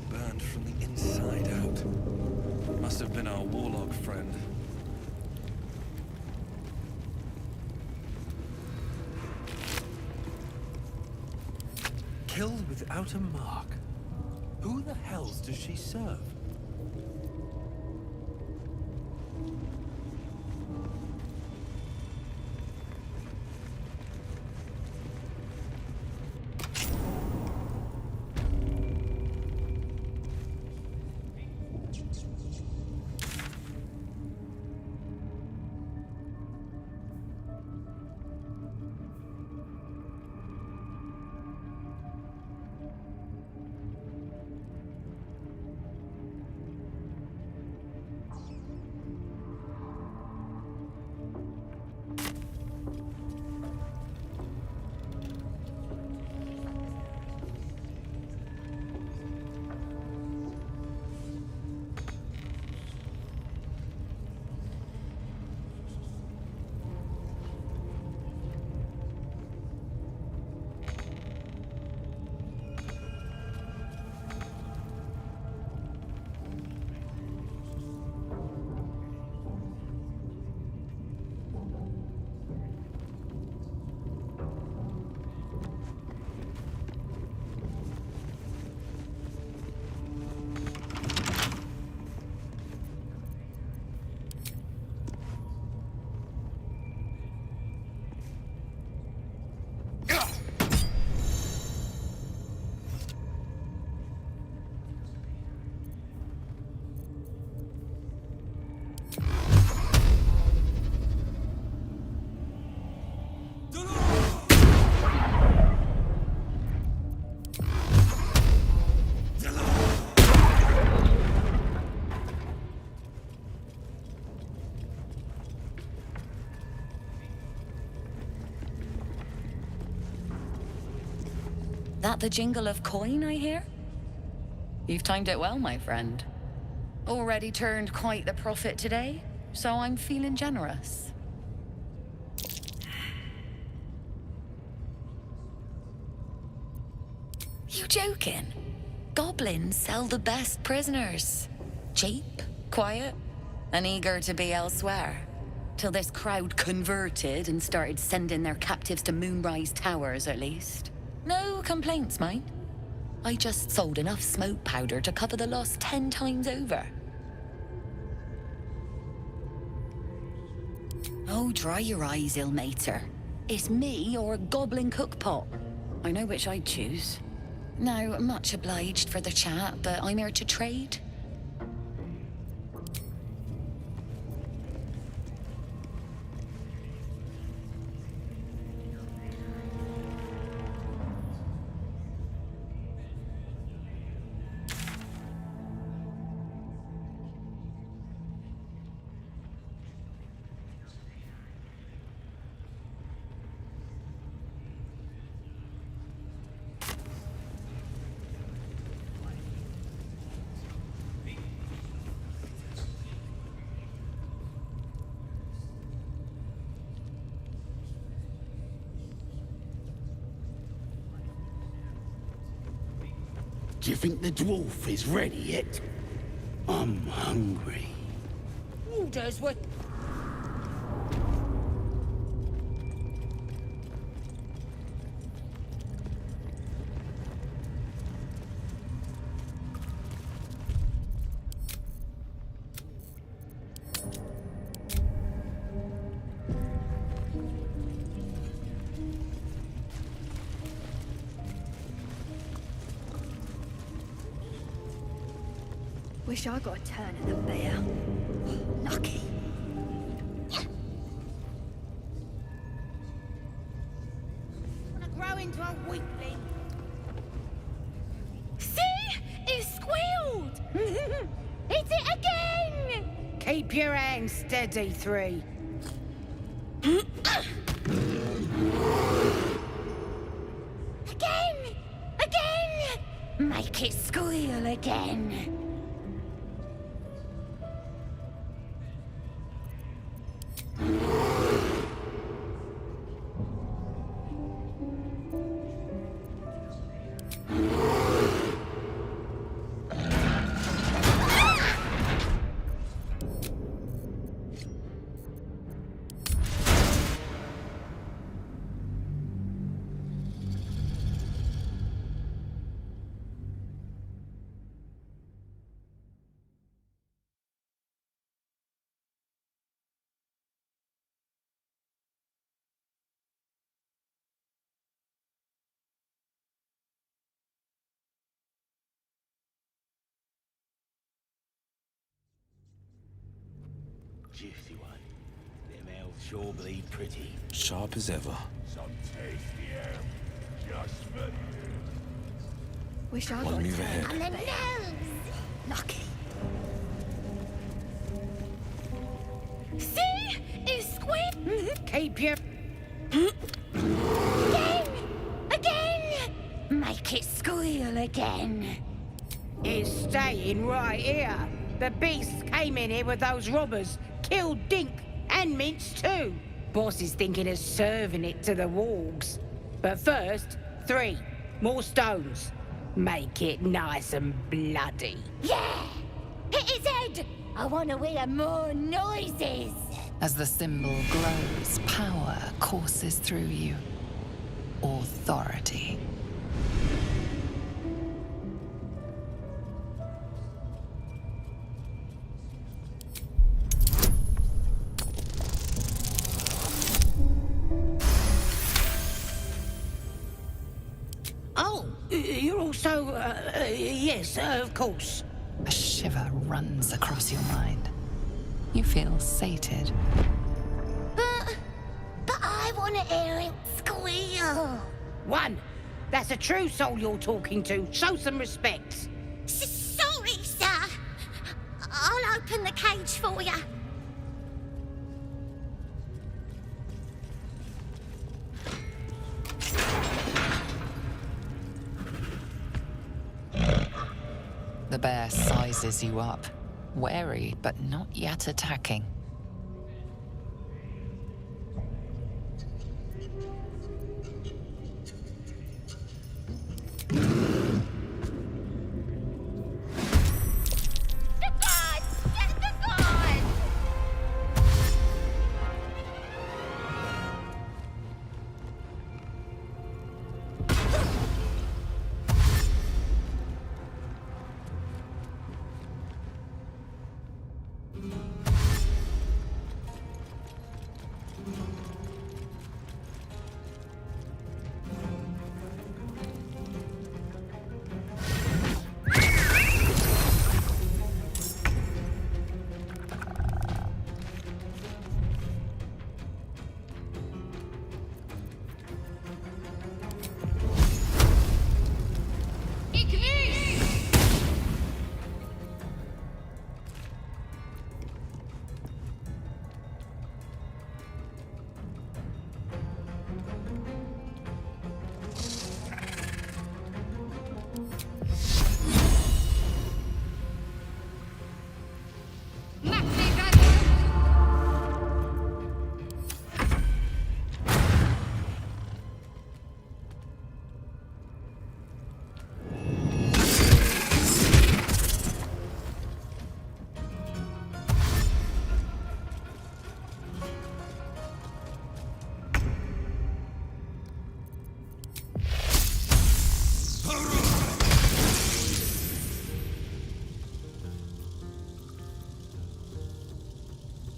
Burned from the inside out. Must have been our warlock friend. Killed without a mark. Who the hells does she serve? That the jingle of coin I hear? You've timed it well, my friend. Already turned quite the profit today, so I'm feeling generous. You joking? Goblins sell the best prisoners. Cheap, quiet, and eager to be elsewhere. Till this crowd converted and started sending their captives to Moonrise Towers, at least. No complaints, mate. I just sold enough smoke powder to cover the loss 10 times over. Oh, dry your eyes, ill-mater. It's me or a goblin cookpot. I know which I'd choose. Now, much obliged for the chat, but I'm here to trade. Do you think the dwarf is ready yet? I'm hungry. Orders were... Wish I got a turn at the bear. Lucky. Wanna grow into a weakling? See? It squealed! Hit it again! Keep your hands steady, 3. Again! Again! Make it squeal again. juicy one. Them elves sure bleed pretty. Sharp as ever. Some tasty ale, just for you. Wish I One got move ahead. on the nose. Lucky. See? It's squid. Keep your... Again! Again! Make it squeal again. It's staying right here. The beasts came in here with those robbers, killed Dink and Minch too. Boss is thinking of serving it to the wargs. But first, 3 more stones. Make it nice and bloody. Yeah! Hit his head! I want to hear more noises. As the symbol glows, power courses through you. Authority. Oh, you're also... yes, of course. A shiver runs across your mind. You feel sated. But I want to hear it squeal. 1. That's a true soul you're talking to. Show some respect. Sorry, sir. I'll open the cage for you. The bear sizes you up, wary but not yet attacking.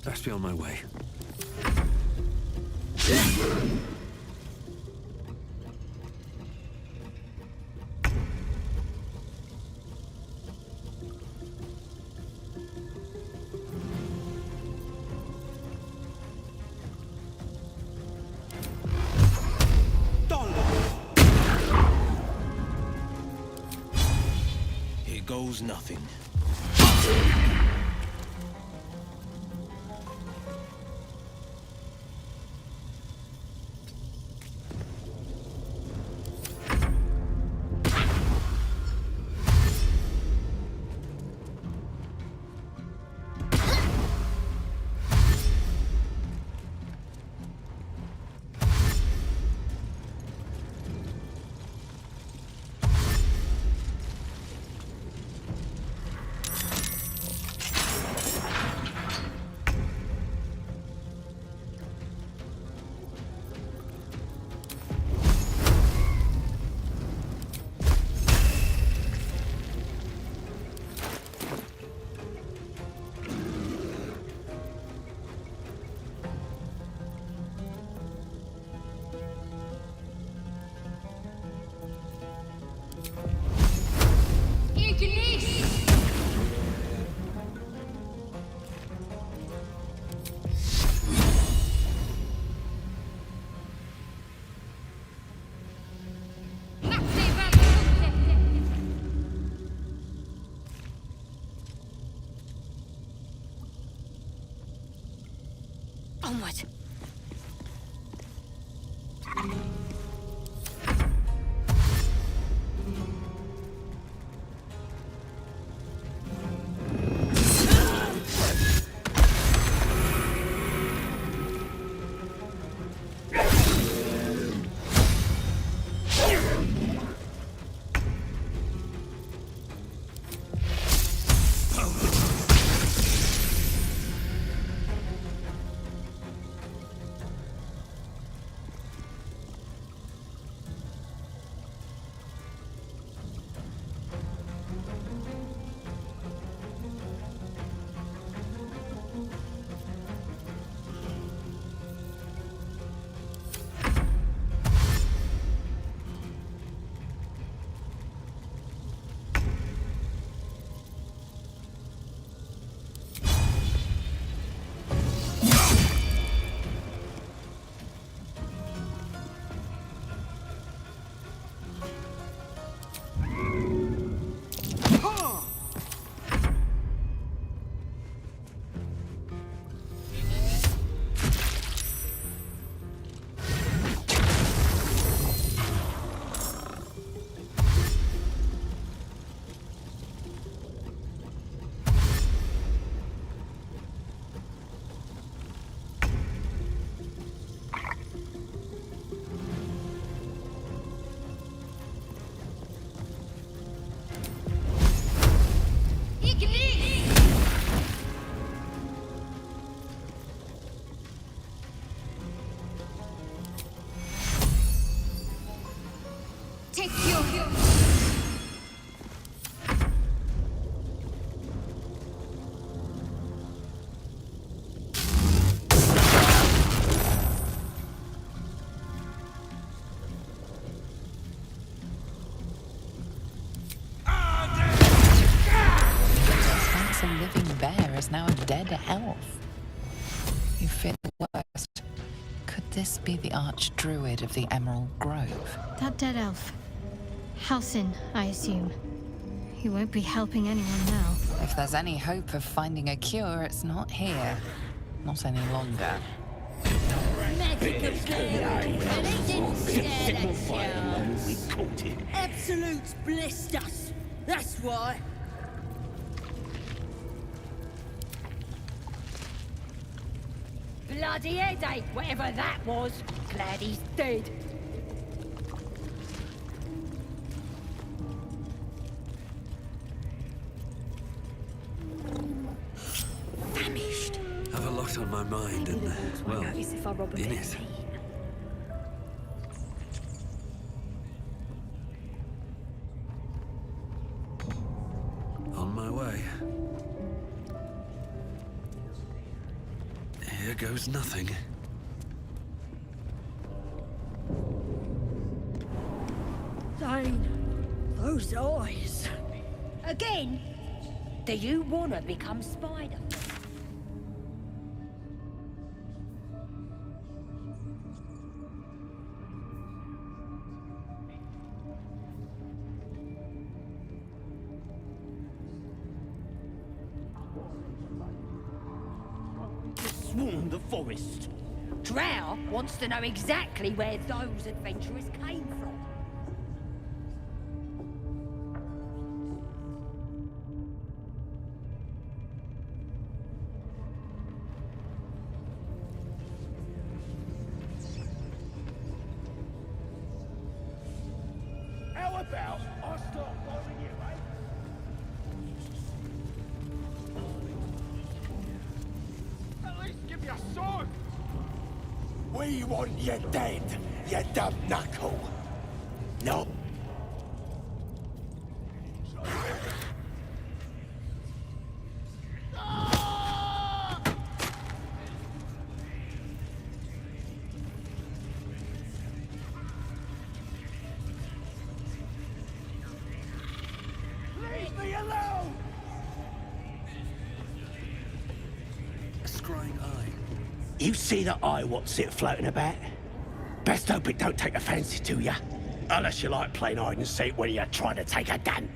Best be on my way. Here goes nothing. Onward. Take your... Once a living bear is now a dead elf. You fear the worst. Could this be the archdruid of the Emerald Grove? That dead elf. Halsin, I assume. He won't be helping anyone now. If there's any hope of finding a cure, it's not here. Not any longer. Absolutes blessed us. That's why. Bloody headache, whatever that was. Glad he's dead. Famished. Have a lot on my mind and, well, in it. On my way. Here goes nothing. Dane, those eyes. Again? Do you want to become Spider? Swarm the forest. Drow wants to know exactly where those adventurers came from. How about I start following you, eh? At least give me a sword! We want you dead, you dumb knuckle. No. Leave me alone! A scrying eye. You see that eye what's it floating about? Best hope it don't take a fancy to ya. Unless you like playing hide and seek when you're trying to take a dump.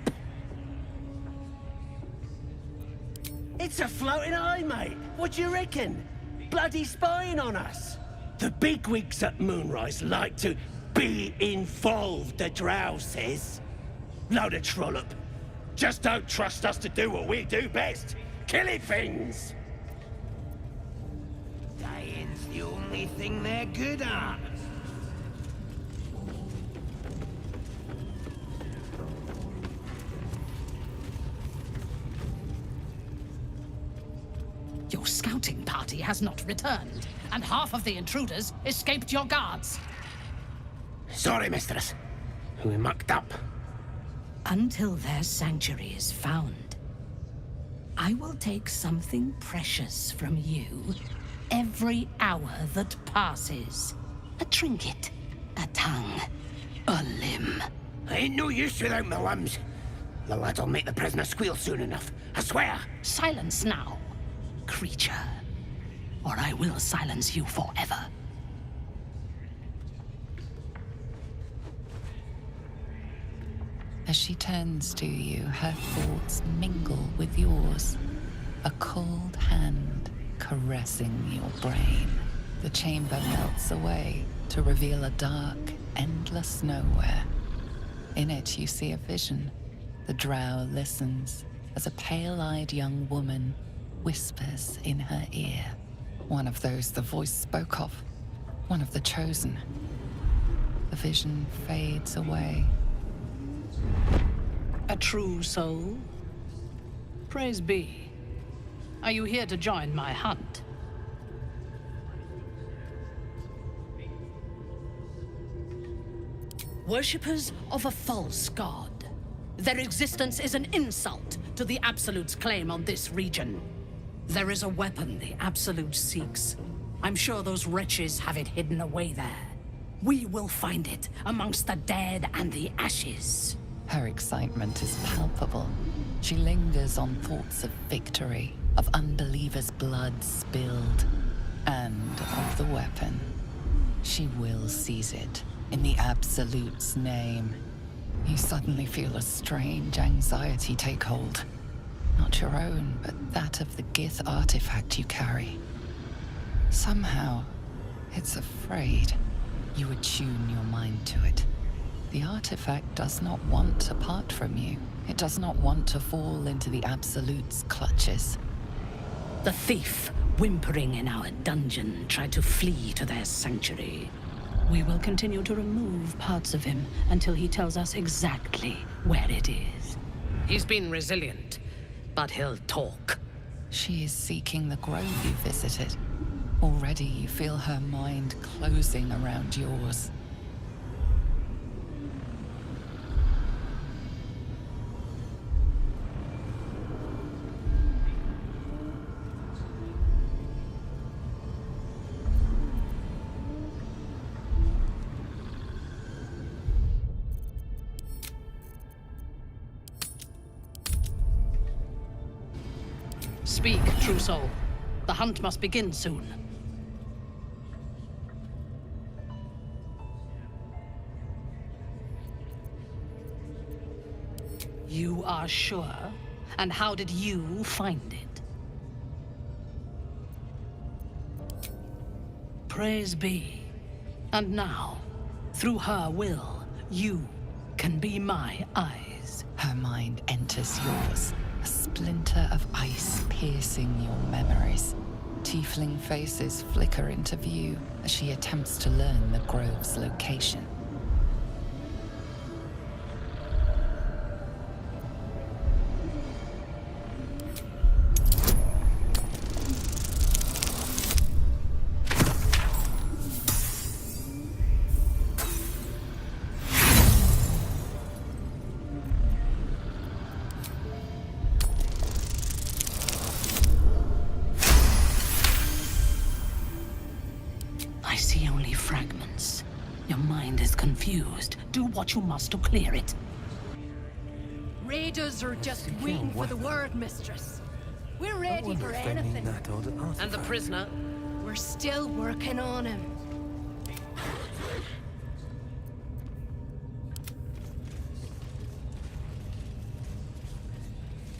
It's a floating eye, mate. What do you reckon? bloody spying on us. The bigwigs at Moonrise like to be involved, the drow says. Load of trollop. Just don't trust us to do what we do best. Killing things. Dying's the only thing they're good at. Your scouting party has not returned, and half of the intruders escaped your guards. Sorry, mistress. We mucked up. Until their sanctuary is found, I will take something precious from you every hour that passes. A trinket, a tongue, a limb. I ain't no use without my limbs. The lads'll make the prisoner squeal soon enough, I swear. Silence now, creature, or I will silence you forever. As she turns to you, her thoughts mingle with yours. A cold hand caressing your brain. The chamber melts away to reveal a dark, endless nowhere. In it, you see a vision. The drow listens as a pale-eyed young woman whispers in her ear. One of those the voice spoke of. One of the chosen. The vision fades away. A true soul? Praise be. Are you here to join my hunt? Worshippers of a false god. Their existence is an insult to the Absolute's claim on this region. There is a weapon the Absolute seeks. I'm sure those wretches have it hidden away there. We will find it amongst the dead and the ashes. Her excitement is palpable. She lingers on thoughts of victory, of unbelievers' blood spilled, and of the weapon. She will seize it, in the Absolute's name. You suddenly feel a strange anxiety take hold. Not your own, but that of the Gith artifact you carry. Somehow, it's afraid. You attune your mind to it. The artifact does not want to part from you. It does not want to fall into the Absolute's clutches. The thief, whimpering in our dungeon, tried to flee to their sanctuary. We will continue to remove parts of him until he tells us exactly where it is. He's been resilient, but he'll talk. She is seeking the grove you visited. Already you feel her mind closing around yours. Speak, true soul. The hunt must begin soon. You are sure? And how did you find it? Praise be. And now, through her will, you can be my eyes. Her mind enters yours, a splinter of ice piercing your memories. Tiefling faces flicker into view as she attempts to learn the grove's location. I see only fragments. Your mind is confused. Do what you must to clear it. Raiders are just waiting for the word, mistress. We're ready for anything. And the prisoner? We're still working on him.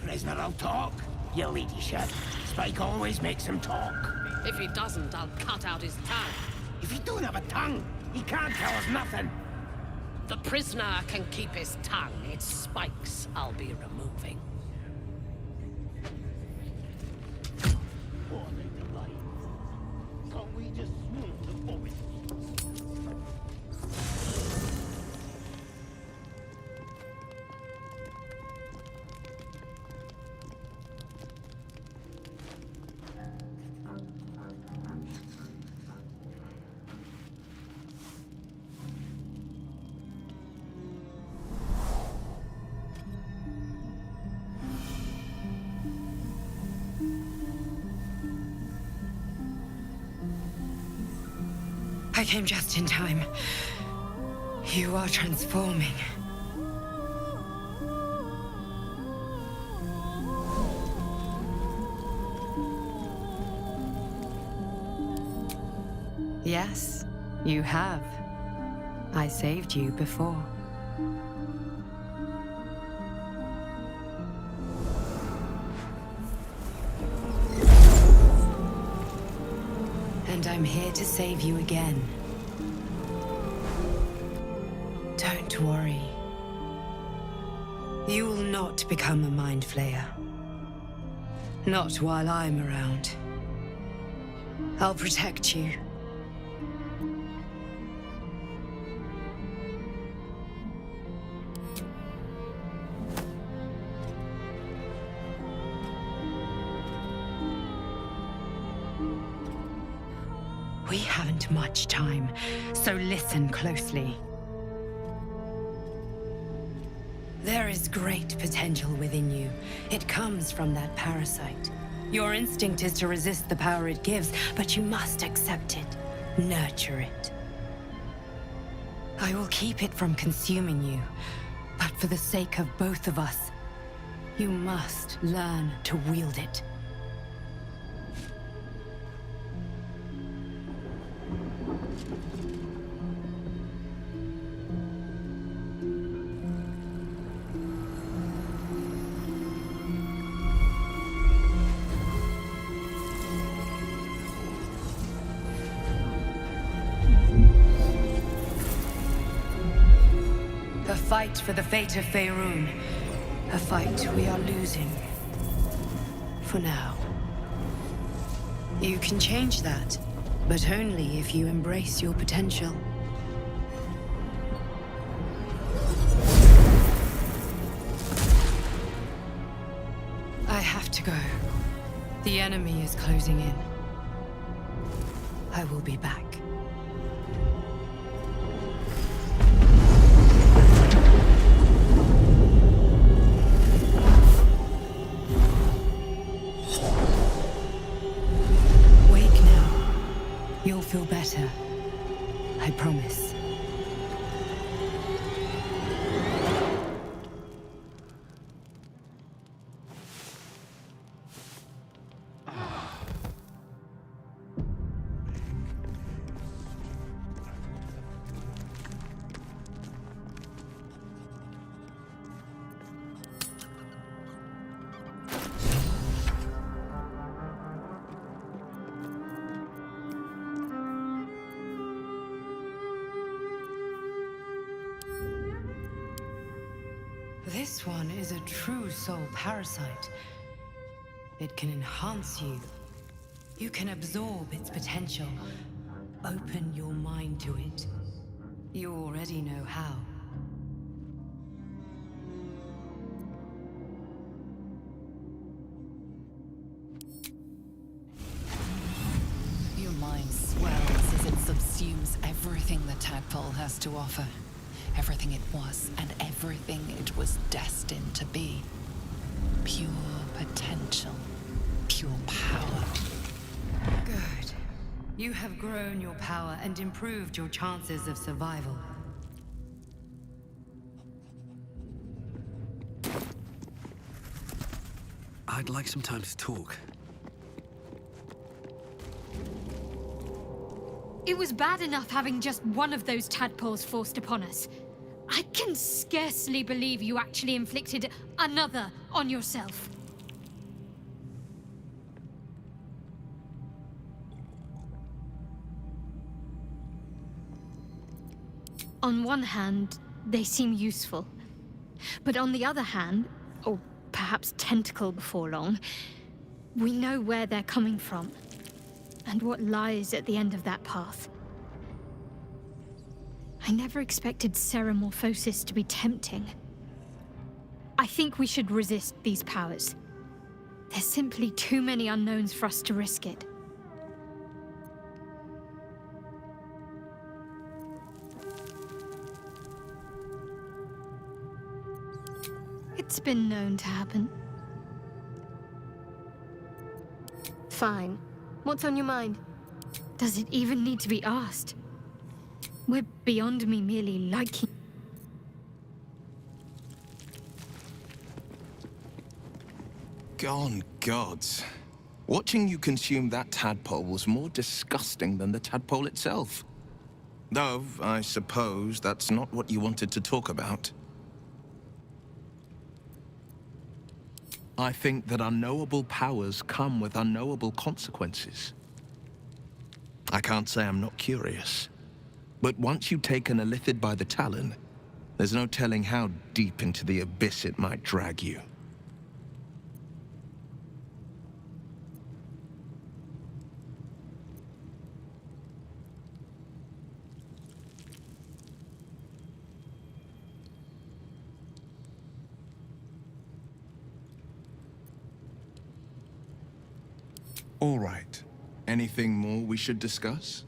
Prisoner will talk, your ladyship. Spike always makes him talk. If he doesn't, I'll cut out his tongue. If he don't have a tongue, he can't tell us nothing. The prisoner can keep his tongue. Its spikes I'll be removing. I came just in time. You are transforming. Yes, you have. I saved you before. And I'm here to save you again. Don't worry. You will not become a mind flayer. Not while I'm around. I'll protect you. We haven't much time, so listen closely. There is great potential within you. It comes from that parasite. Your instinct is to resist the power it gives, but you must accept it, nurture it. I will keep it from consuming you, but for the sake of both of us, you must learn to wield it. A fight for the fate of Faerun. A fight we are losing. For now. You can change that, but only if you embrace your potential. I have to go. The enemy is closing in. I will be back. You'll feel better. I promise. This one is a true soul parasite. It can enhance you. You can absorb its potential. Open your mind to it. You already know how. Your mind swells as it subsumes everything the tadpole has to offer. Everything it was, and everything it was destined to be. Pure potential. Pure power. Good. You have grown your power and improved your chances of survival. I'd like some time to talk. It was bad enough having just one of those tadpoles forced upon us. I can scarcely believe you actually inflicted another on yourself. On one hand, they seem useful. But on the other hand, or perhaps tentacle before long, we know where they're coming from, and what lies at the end of that path. I never expected ceramorphosis to be tempting. I think we should resist these powers. There's simply too many unknowns for us to risk it. It's been known to happen. Fine. What's on your mind? Does it even need to be asked? We're beyond me merely liking. Gone gods. Watching you consume that tadpole was more disgusting than the tadpole itself. Though, I suppose that's not what you wanted to talk about. I think that unknowable powers come with unknowable consequences. I can't say I'm not curious. But once you take an illithid by the talon, there's no telling how deep into the abyss it might drag you. All right. Anything more we should discuss?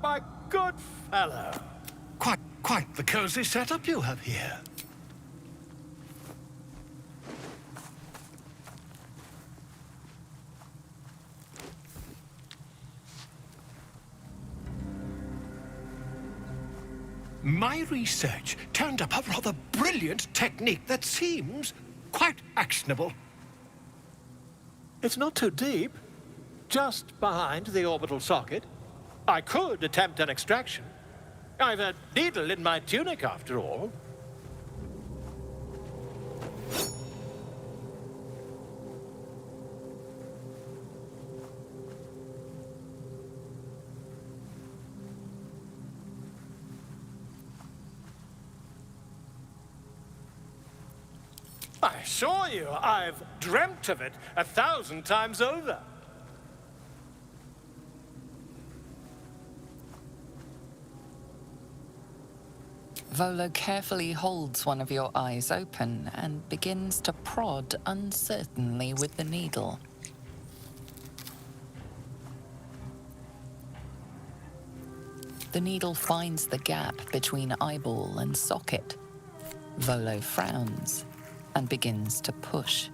My good fellow. Quite the cozy setup you have here. My research turned up a rather brilliant technique that seems quite actionable. It's not too deep. Just behind the orbital socket. I could attempt an extraction. I've a needle in my tunic, after all. I assure you, I've dreamt of it 1,000 times over. Volo carefully holds one of your eyes open and begins to prod uncertainly with the needle. The needle finds the gap between eyeball and socket. Volo frowns and begins to push.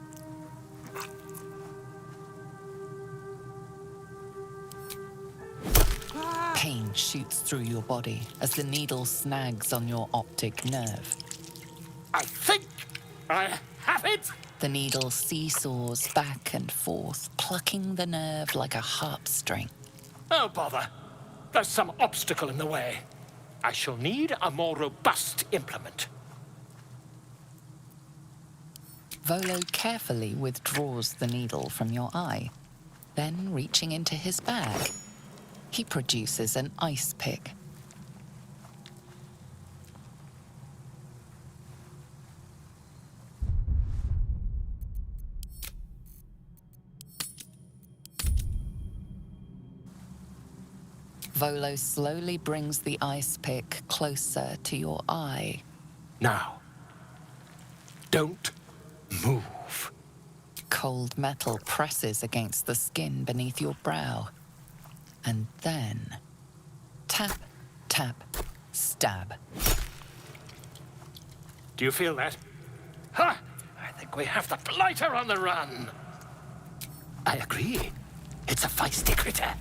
Pain shoots through your body as the needle snags on your optic nerve. I think I have it! The needle seesaws back and forth, plucking the nerve like a harp string. Oh, bother. There's some obstacle in the way. I shall need a more robust implement. Volo carefully withdraws the needle from your eye. Then, reaching into his bag, he produces an ice pick. Volo slowly brings the ice pick closer to your eye. Now, don't move. Cold metal presses against the skin beneath your brow. And then, tap, tap, stab. Do you feel that? Ha! I think we have the blighter on the run. I agree. It's a feisty critter.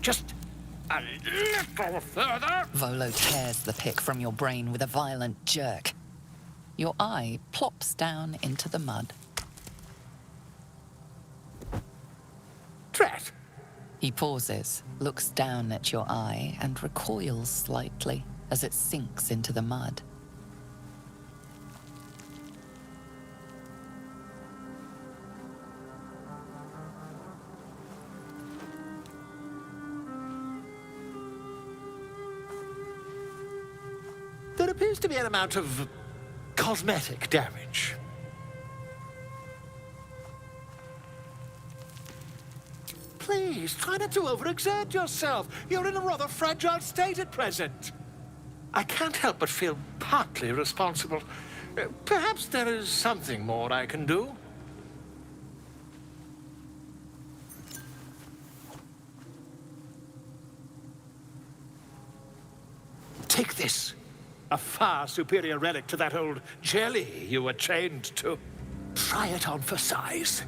Just a little further. Volo tears the pick from your brain with a violent jerk. Your eye plops down into the mud. Drat! He pauses, looks down at your eye, and recoils slightly as it sinks into the mud. There appears to be an amount of cosmetic damage. Please, try not to overexert yourself. You're in a rather fragile state at present. I can't help but feel partly responsible. Perhaps there is something more I can do. Take this. A far superior relic to that old jelly you were chained to. Try it on for size.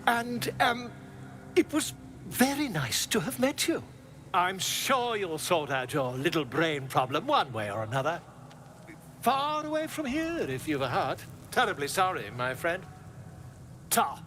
And, it was very nice to have met you. I'm sure you'll sort out your little brain problem one way or another. Far away from here, if you've a heart. Terribly sorry, my friend. Ta.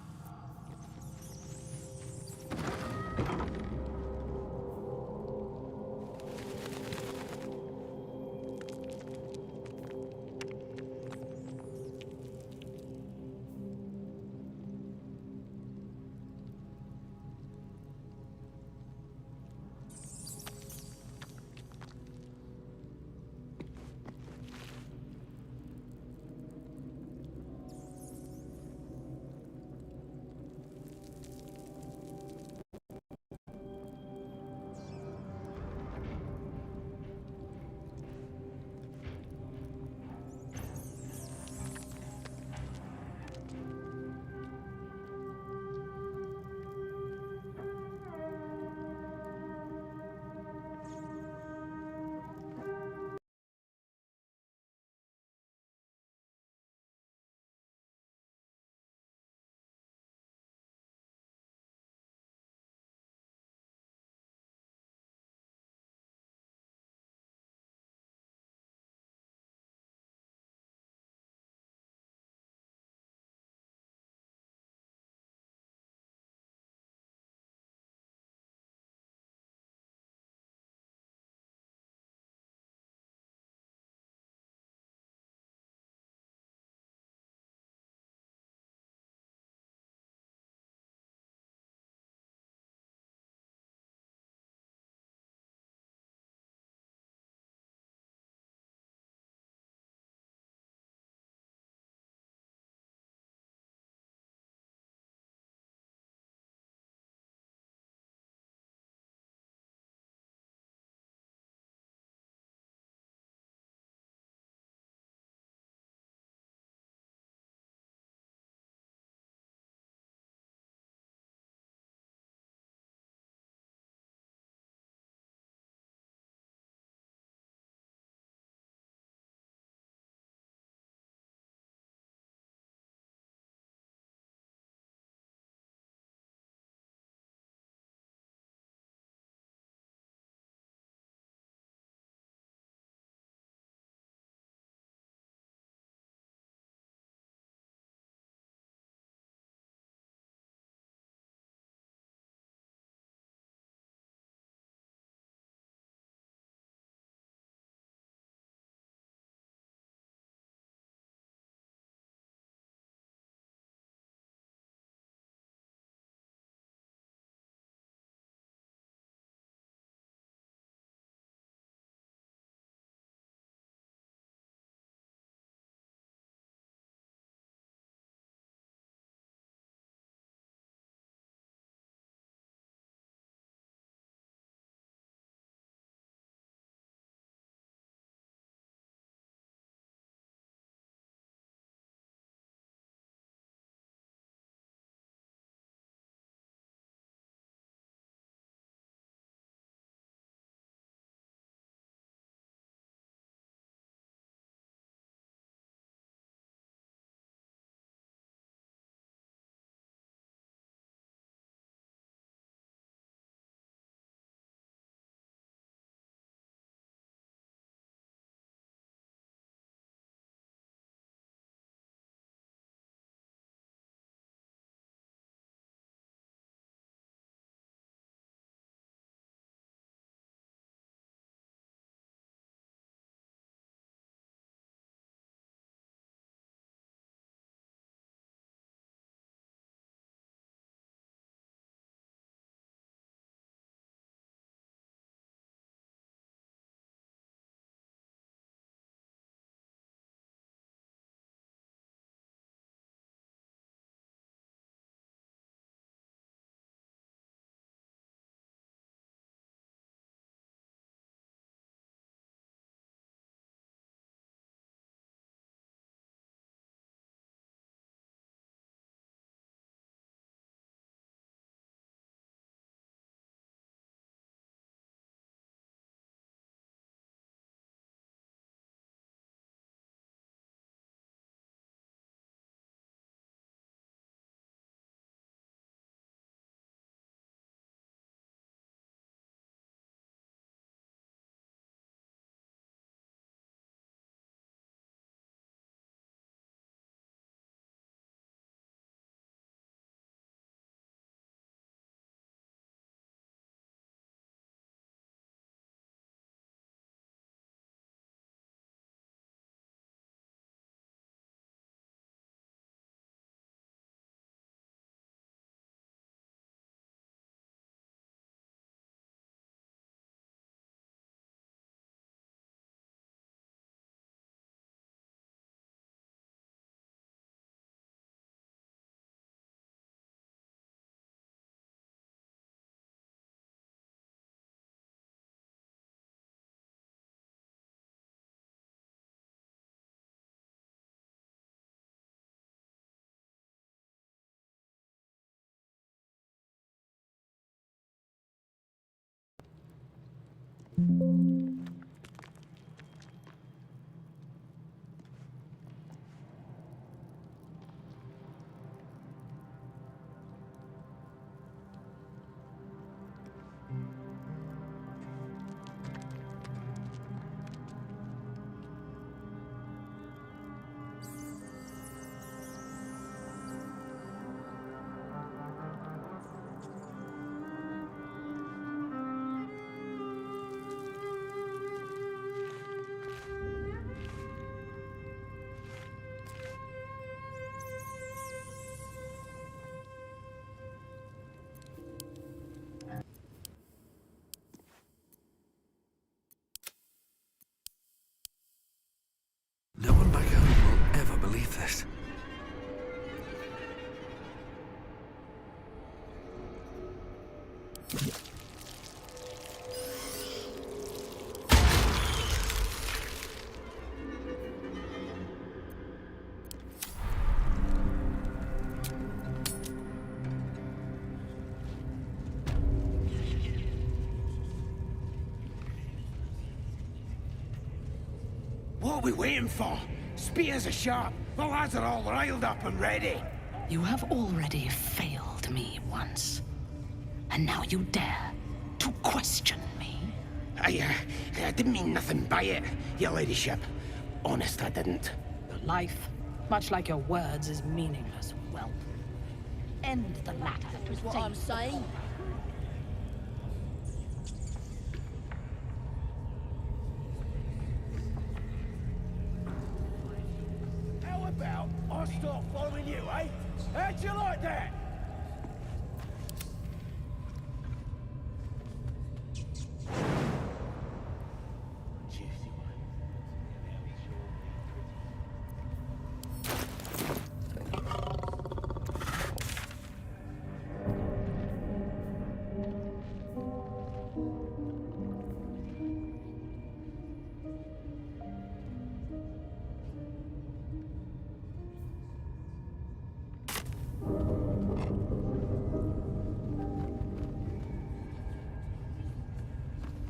No one back home will ever believe this. What are we waiting for? Spears are sharp. The lads are all riled up and ready. You have already failed me once. And now you dare to question me? I didn't mean nothing by it, your ladyship. Honest, I didn't. Your life, much like your words, is meaningless. Well, end the matter. That's what I'm saying. How about I start following you, eh? How'd you like that?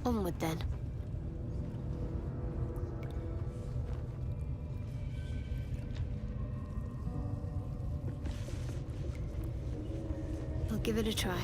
Onward then. I'll give it a try.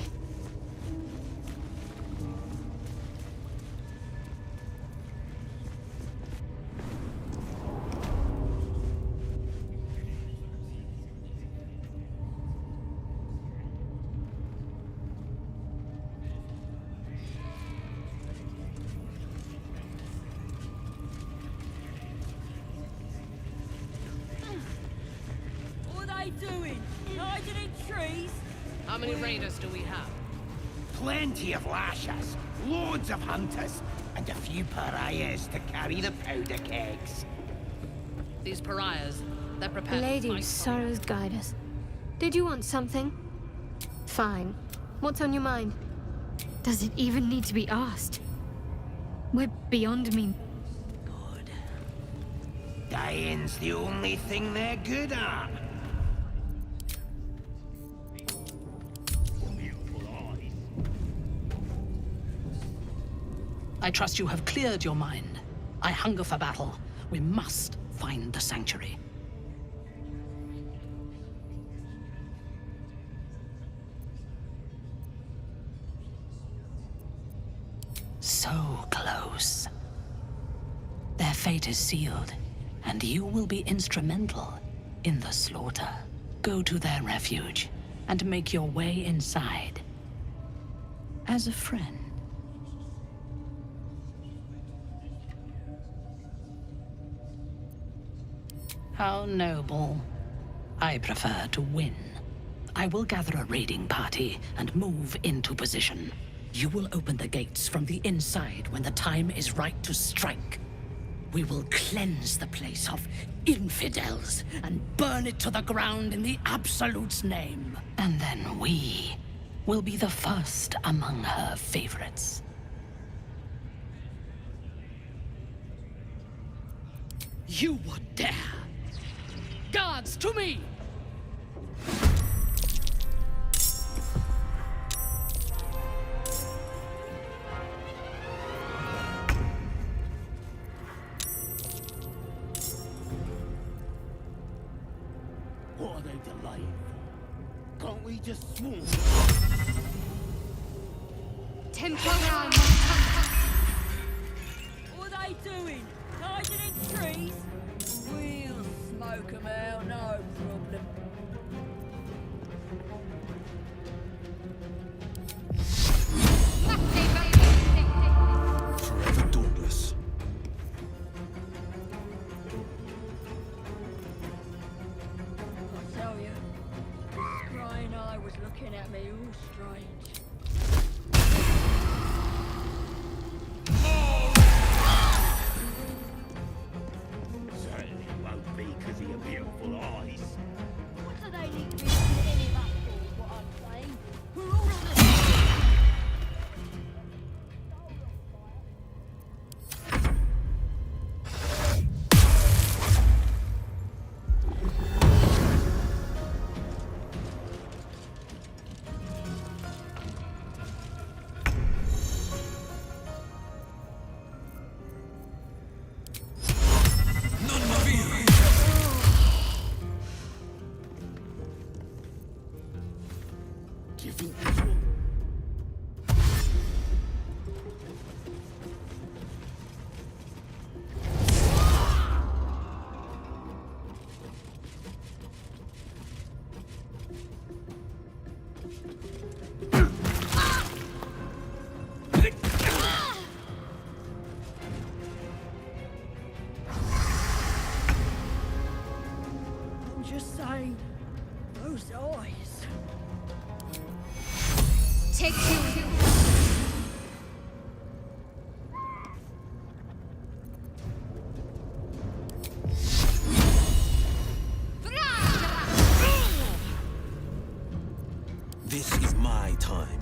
What are they doing? Hiding in trees? How many raiders do we have? Plenty of lashers, loads of hunters, and a few pariahs to carry the powder kegs. These pariahs, they're prepared Lady to of fight. Sorrows, guide us. Did you want something? Fine. What's on your mind? Does it even need to be asked? We're beyond me. Dying's the only thing they're good at. I trust you have cleared your mind. I hunger for battle. We must find the sanctuary. So close. Their fate is sealed, and you will be instrumental in the slaughter. Go to their refuge and make your way inside. As a friend. How noble. I prefer to win. I will gather a raiding party and move into position. You will open the gates from the inside when the time is right to strike. We will cleanse the place of infidels and burn it to the ground in the Absolute's name. And then we will be the first among her favorites. You would dare! Guards, to me! We just swoon. Temporal. What are they doing? Hiding in trees? We'll smoke 'em out, no problem. Forever dauntless. I tell you, this crying eye was looking at me all strange. Certainly won't be because of your beautiful eyes. What do they need to be looking him up for, what I'm saying? We're all on the Do you think this will... I'm just saying, those eyes. Take two. This is my time.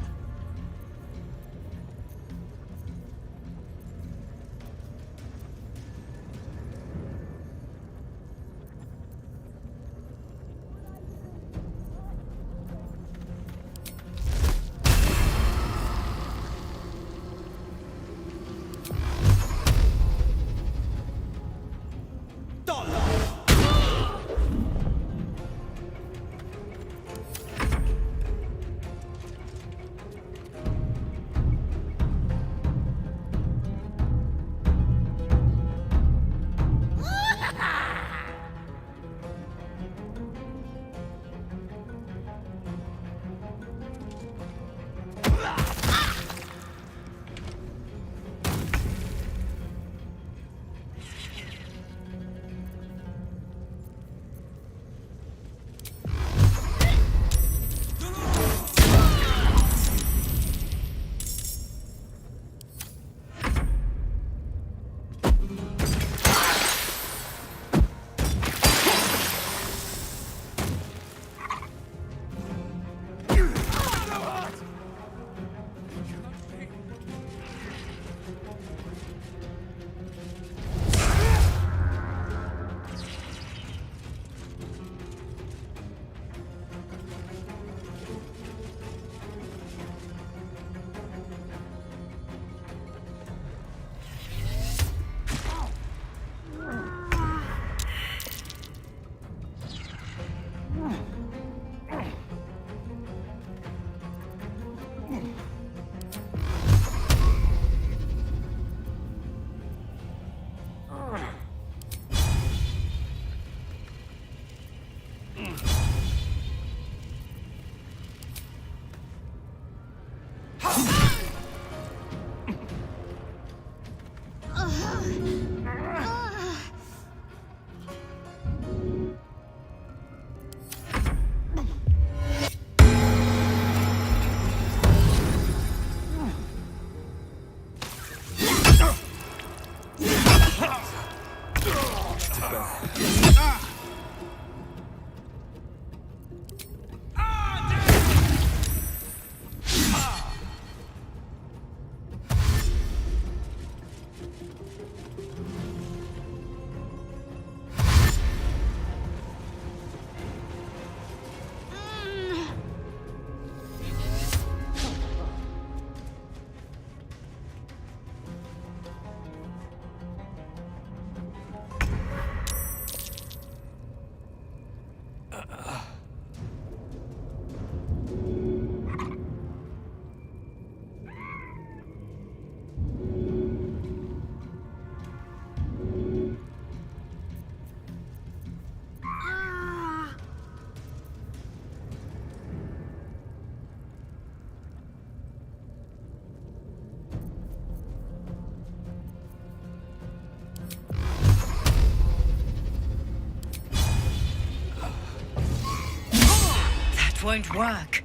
That won't work.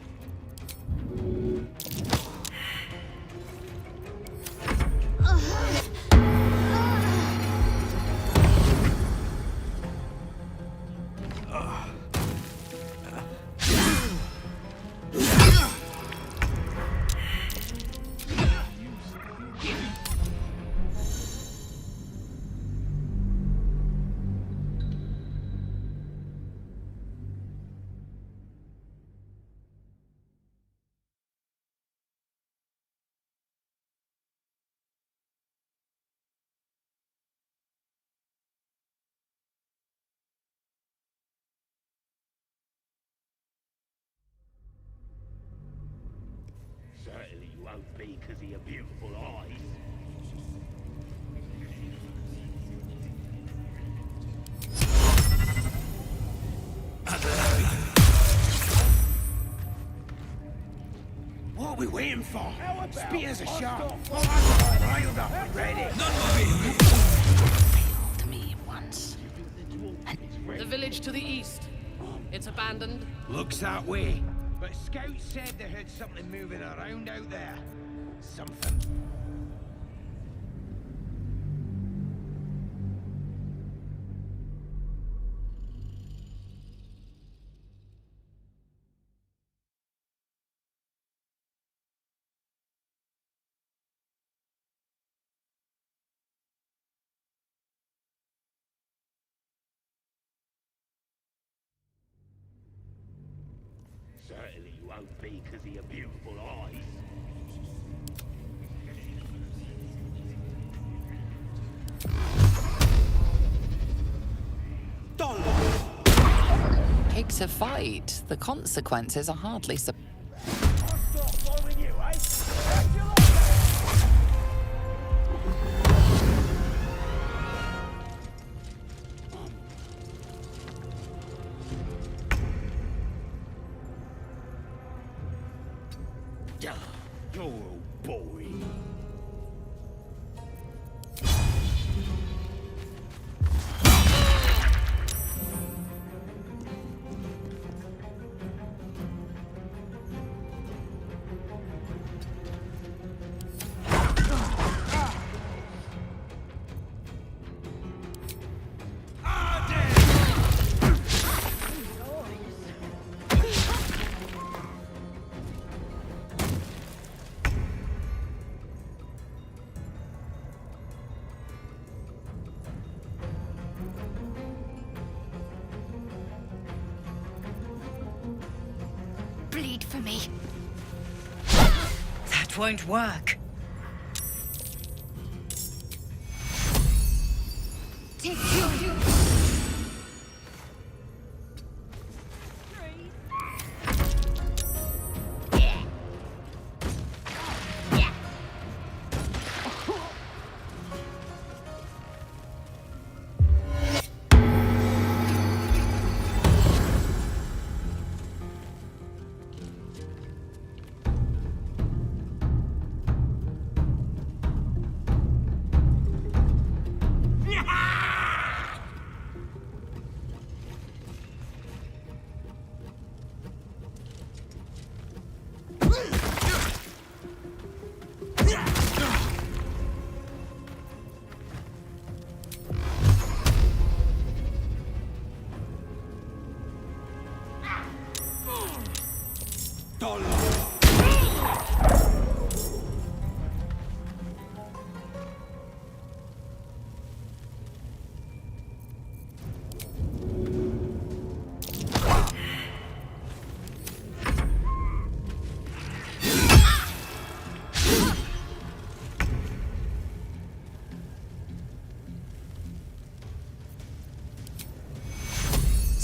Certainly you won't be because of your beautiful eyes. What are we waiting for? Spears are sharp. Riled up and ready. Failed me once. The village to the east. It's abandoned. Looks that way. But scouts said they heard something moving around out there. Something. Certainly you won't be because of your beautiful eyes. Pick a fight. The consequences are hardly so. Oh, boy. Bleed for me. That won't work. Take you.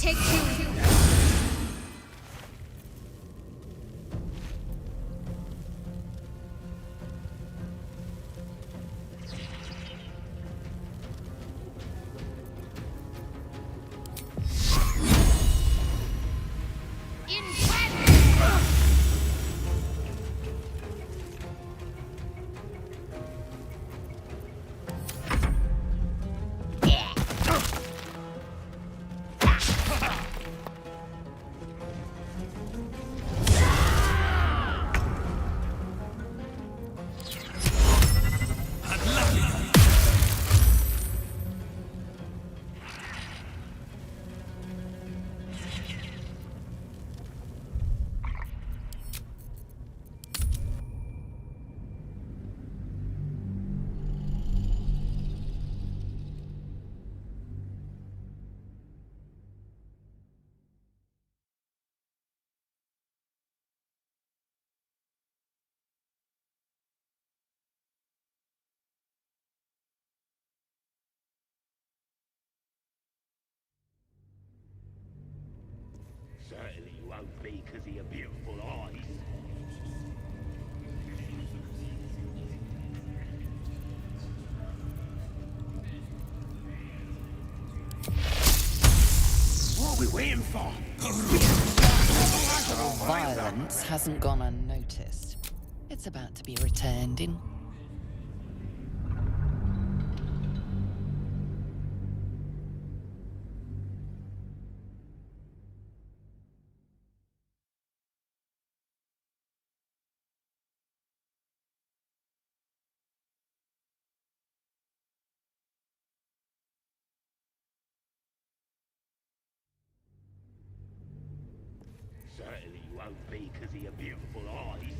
Take you. we waiting for? Violence hasn't gone unnoticed. It's about to be returned in. Certainly you won't be because of your beautiful eyes.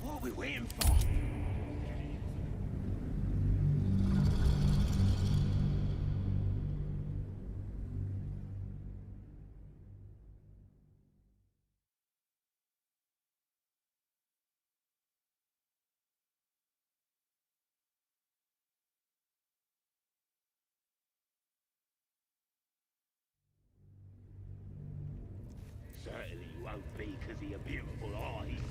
What are we waiting for? Certainly you won't be because of your beautiful eyes.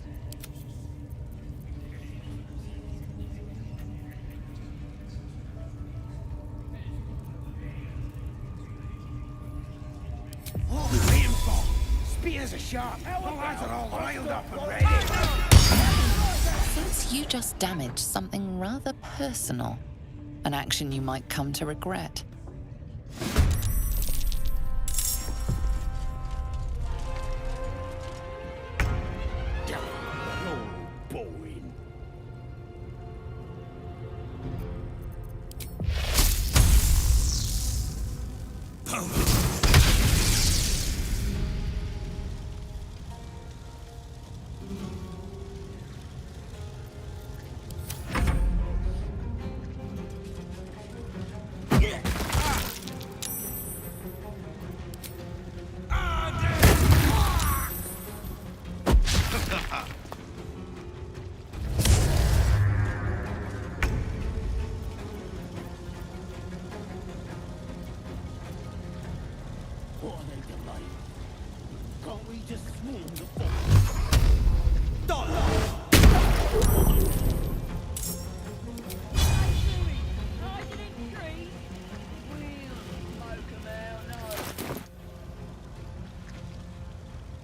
What are we waiting for? Spears are sharp. The lads are all riled up and ready. Since you just damaged something rather personal, an action you might come to regret. Boring. What are they delaying? Can't we just swarm the fox?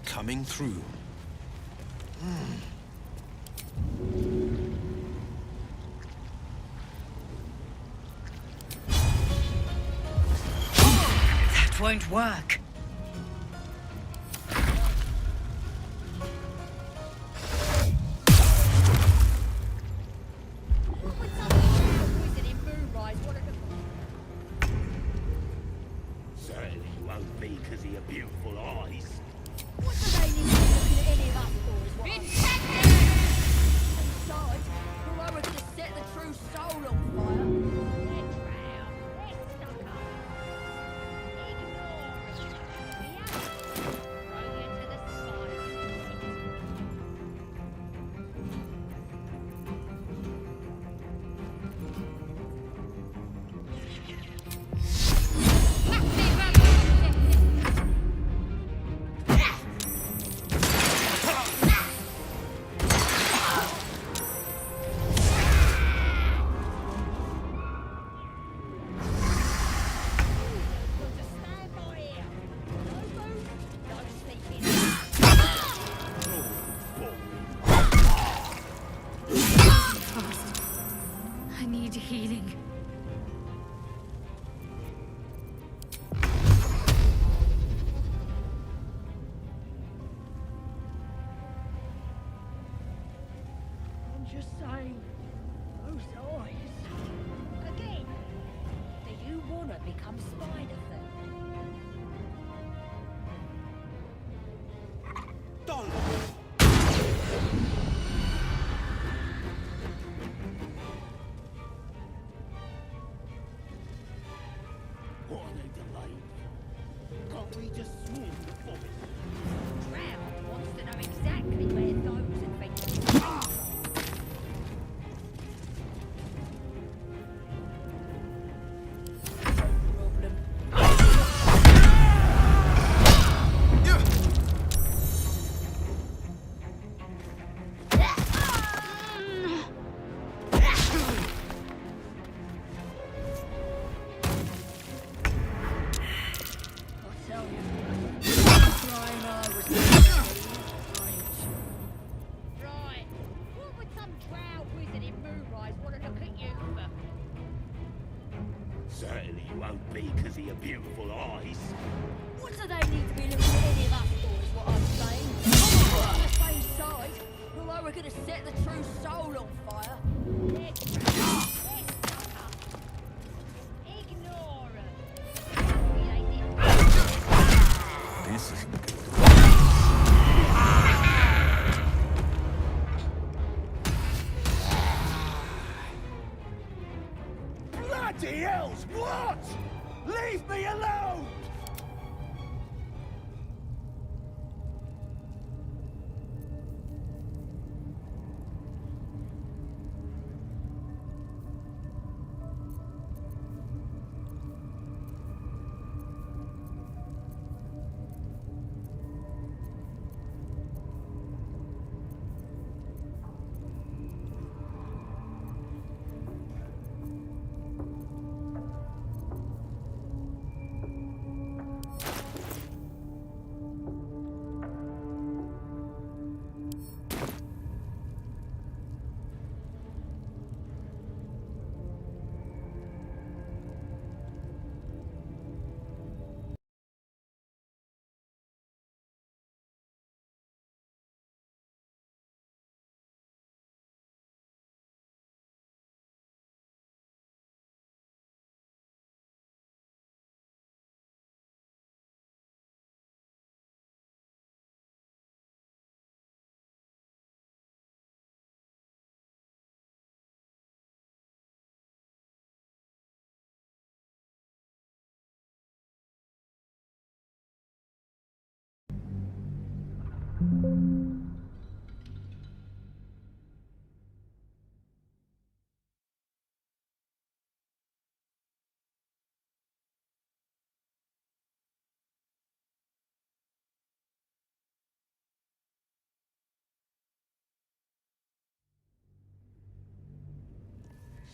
Coming through. That won't work. Certainly you won't be because of your beautiful eyes. What do they need to be looking at any of us for as well? Besides, whoever could have set the true soul on fire? They're drow. They're stuck up. Throw you to the I need healing. I'm just saying, those eyes. Again, do you want to become Spider-Thing? won't be because of your beautiful eyes. What do they need to be looking at any of us for, is what I'm saying? We're on the same side, although we're gonna set the true soul on fire. Ignore them. This isn't good. Bloody hells, what? Leave me alone!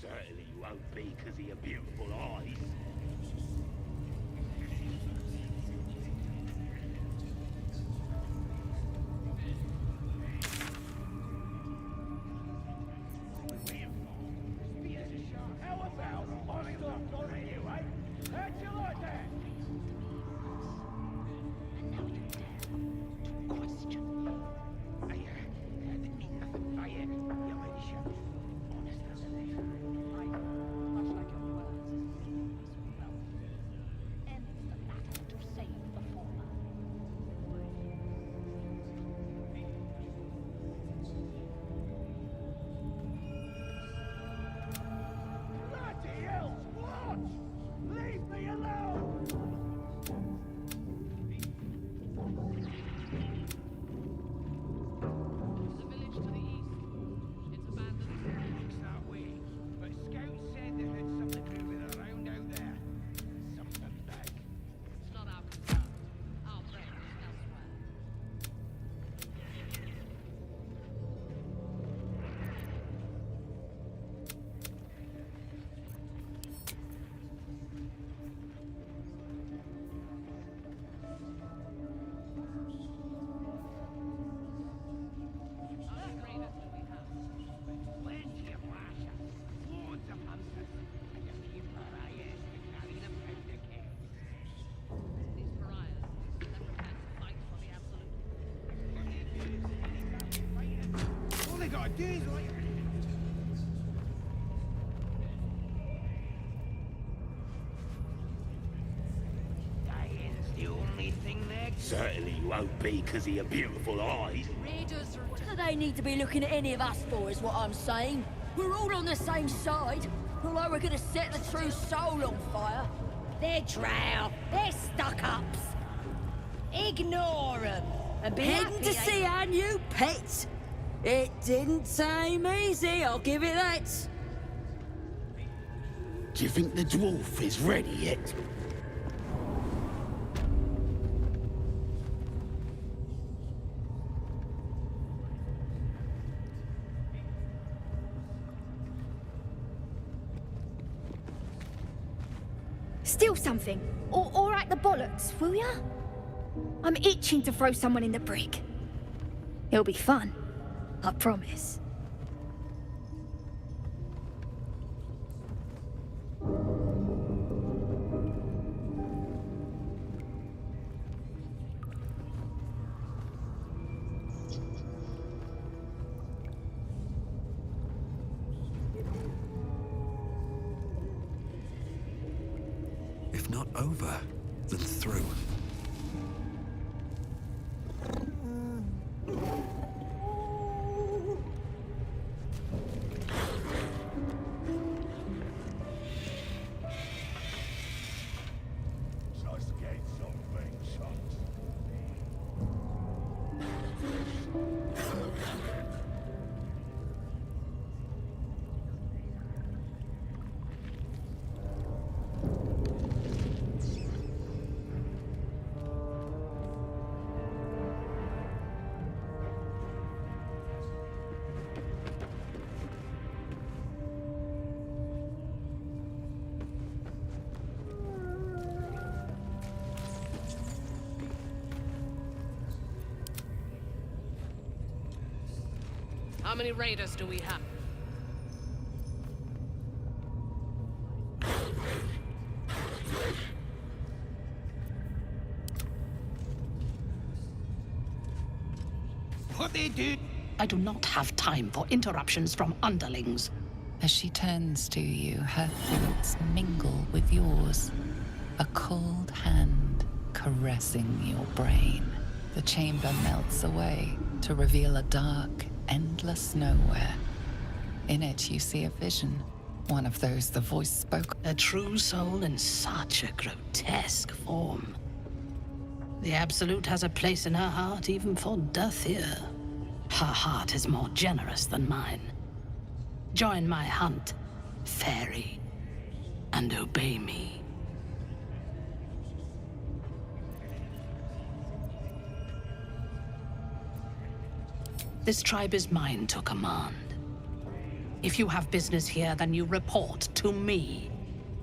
Certainly you won't be because of your beautiful eyes. How about on locked already, right? How'd you like that? And now you dare to question me. I didn't mean nothing by it. You're ready, Sheriff. Honest as a letter. Much like your words, well, ends the latter to save the former. Bloody hells, what? Leave me alone! The village to the east. It's abandoned. Looks that way, but scouts said they heard something moving around out there. Something big. It's not our concern. Our brain is elsewhere. Plenty of lashes, loads of hunters, and a few pariahs to carry the powder kegs. These pariahs, they're prepared to fight for the absolute. All they gotta do is like... Dying's the only thing there... Certainly you won't be because of your beautiful eyes. Raiders, what do they need to be looking at any of us for, is what I'm saying? We're all on the same side, although we're gonna set the true soul on fire. They're drow. They're stuck-ups. Ignore them. And be Heading to happy, see our new pet. It didn't seem easy, I'll give it that. Do you think the dwarf is ready yet? Steal something. Or at the bollocks, will ya? I'm itching to throw someone in the brick. It'll be fun. I promise. over than through. How many raiders do we have? What they do? I do not have time for interruptions from underlings. As she turns to you, her thoughts mingle with yours. A cold hand caressing your brain. The chamber melts away to reveal a dark, endless nowhere. In it, you see a vision. One of those the voice spoke. A true soul in such a grotesque form. The Absolute has a place in her heart even for Dathir. Her heart is more generous than mine. Join my hunt, fairy, and obey me. This tribe is mine to command. If you have business here, then you report to me.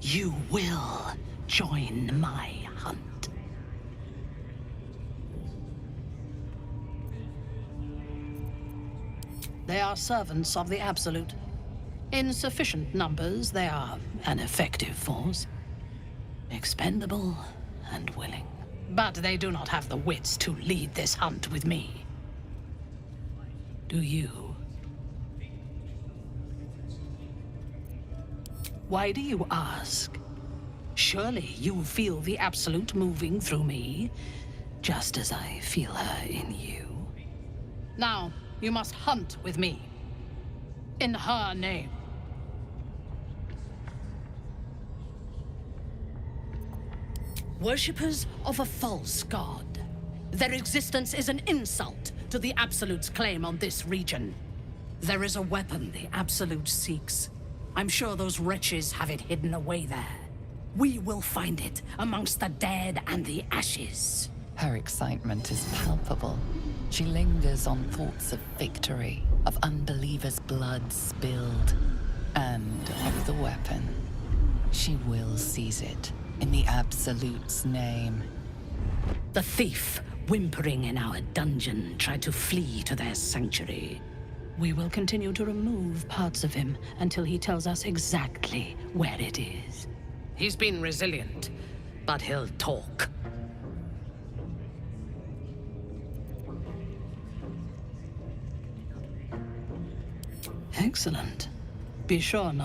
You will join my hunt. They are servants of the Absolute. In sufficient numbers, they are an effective force. Expendable and willing. But they do not have the wits to lead this hunt with me. Do you? Why do you ask? Surely you feel the Absolute moving through me, just as I feel her in you. Now, you must hunt with me. In her name. Worshippers of a false god. Their existence is an insult to the Absolute's claim on this region. There is a weapon the Absolute seeks. I'm sure those wretches have it hidden away there. We will find it amongst the dead and the ashes. Her excitement is palpable. She lingers on thoughts of victory, of unbelievers' blood spilled, and of the weapon. She will seize it, in the Absolute's name. The thief, whimpering in our dungeon, tried to flee to their sanctuary. We will continue to remove parts of him until he tells us exactly where it is. He's been resilient, but he'll talk. Excellent. Be sure not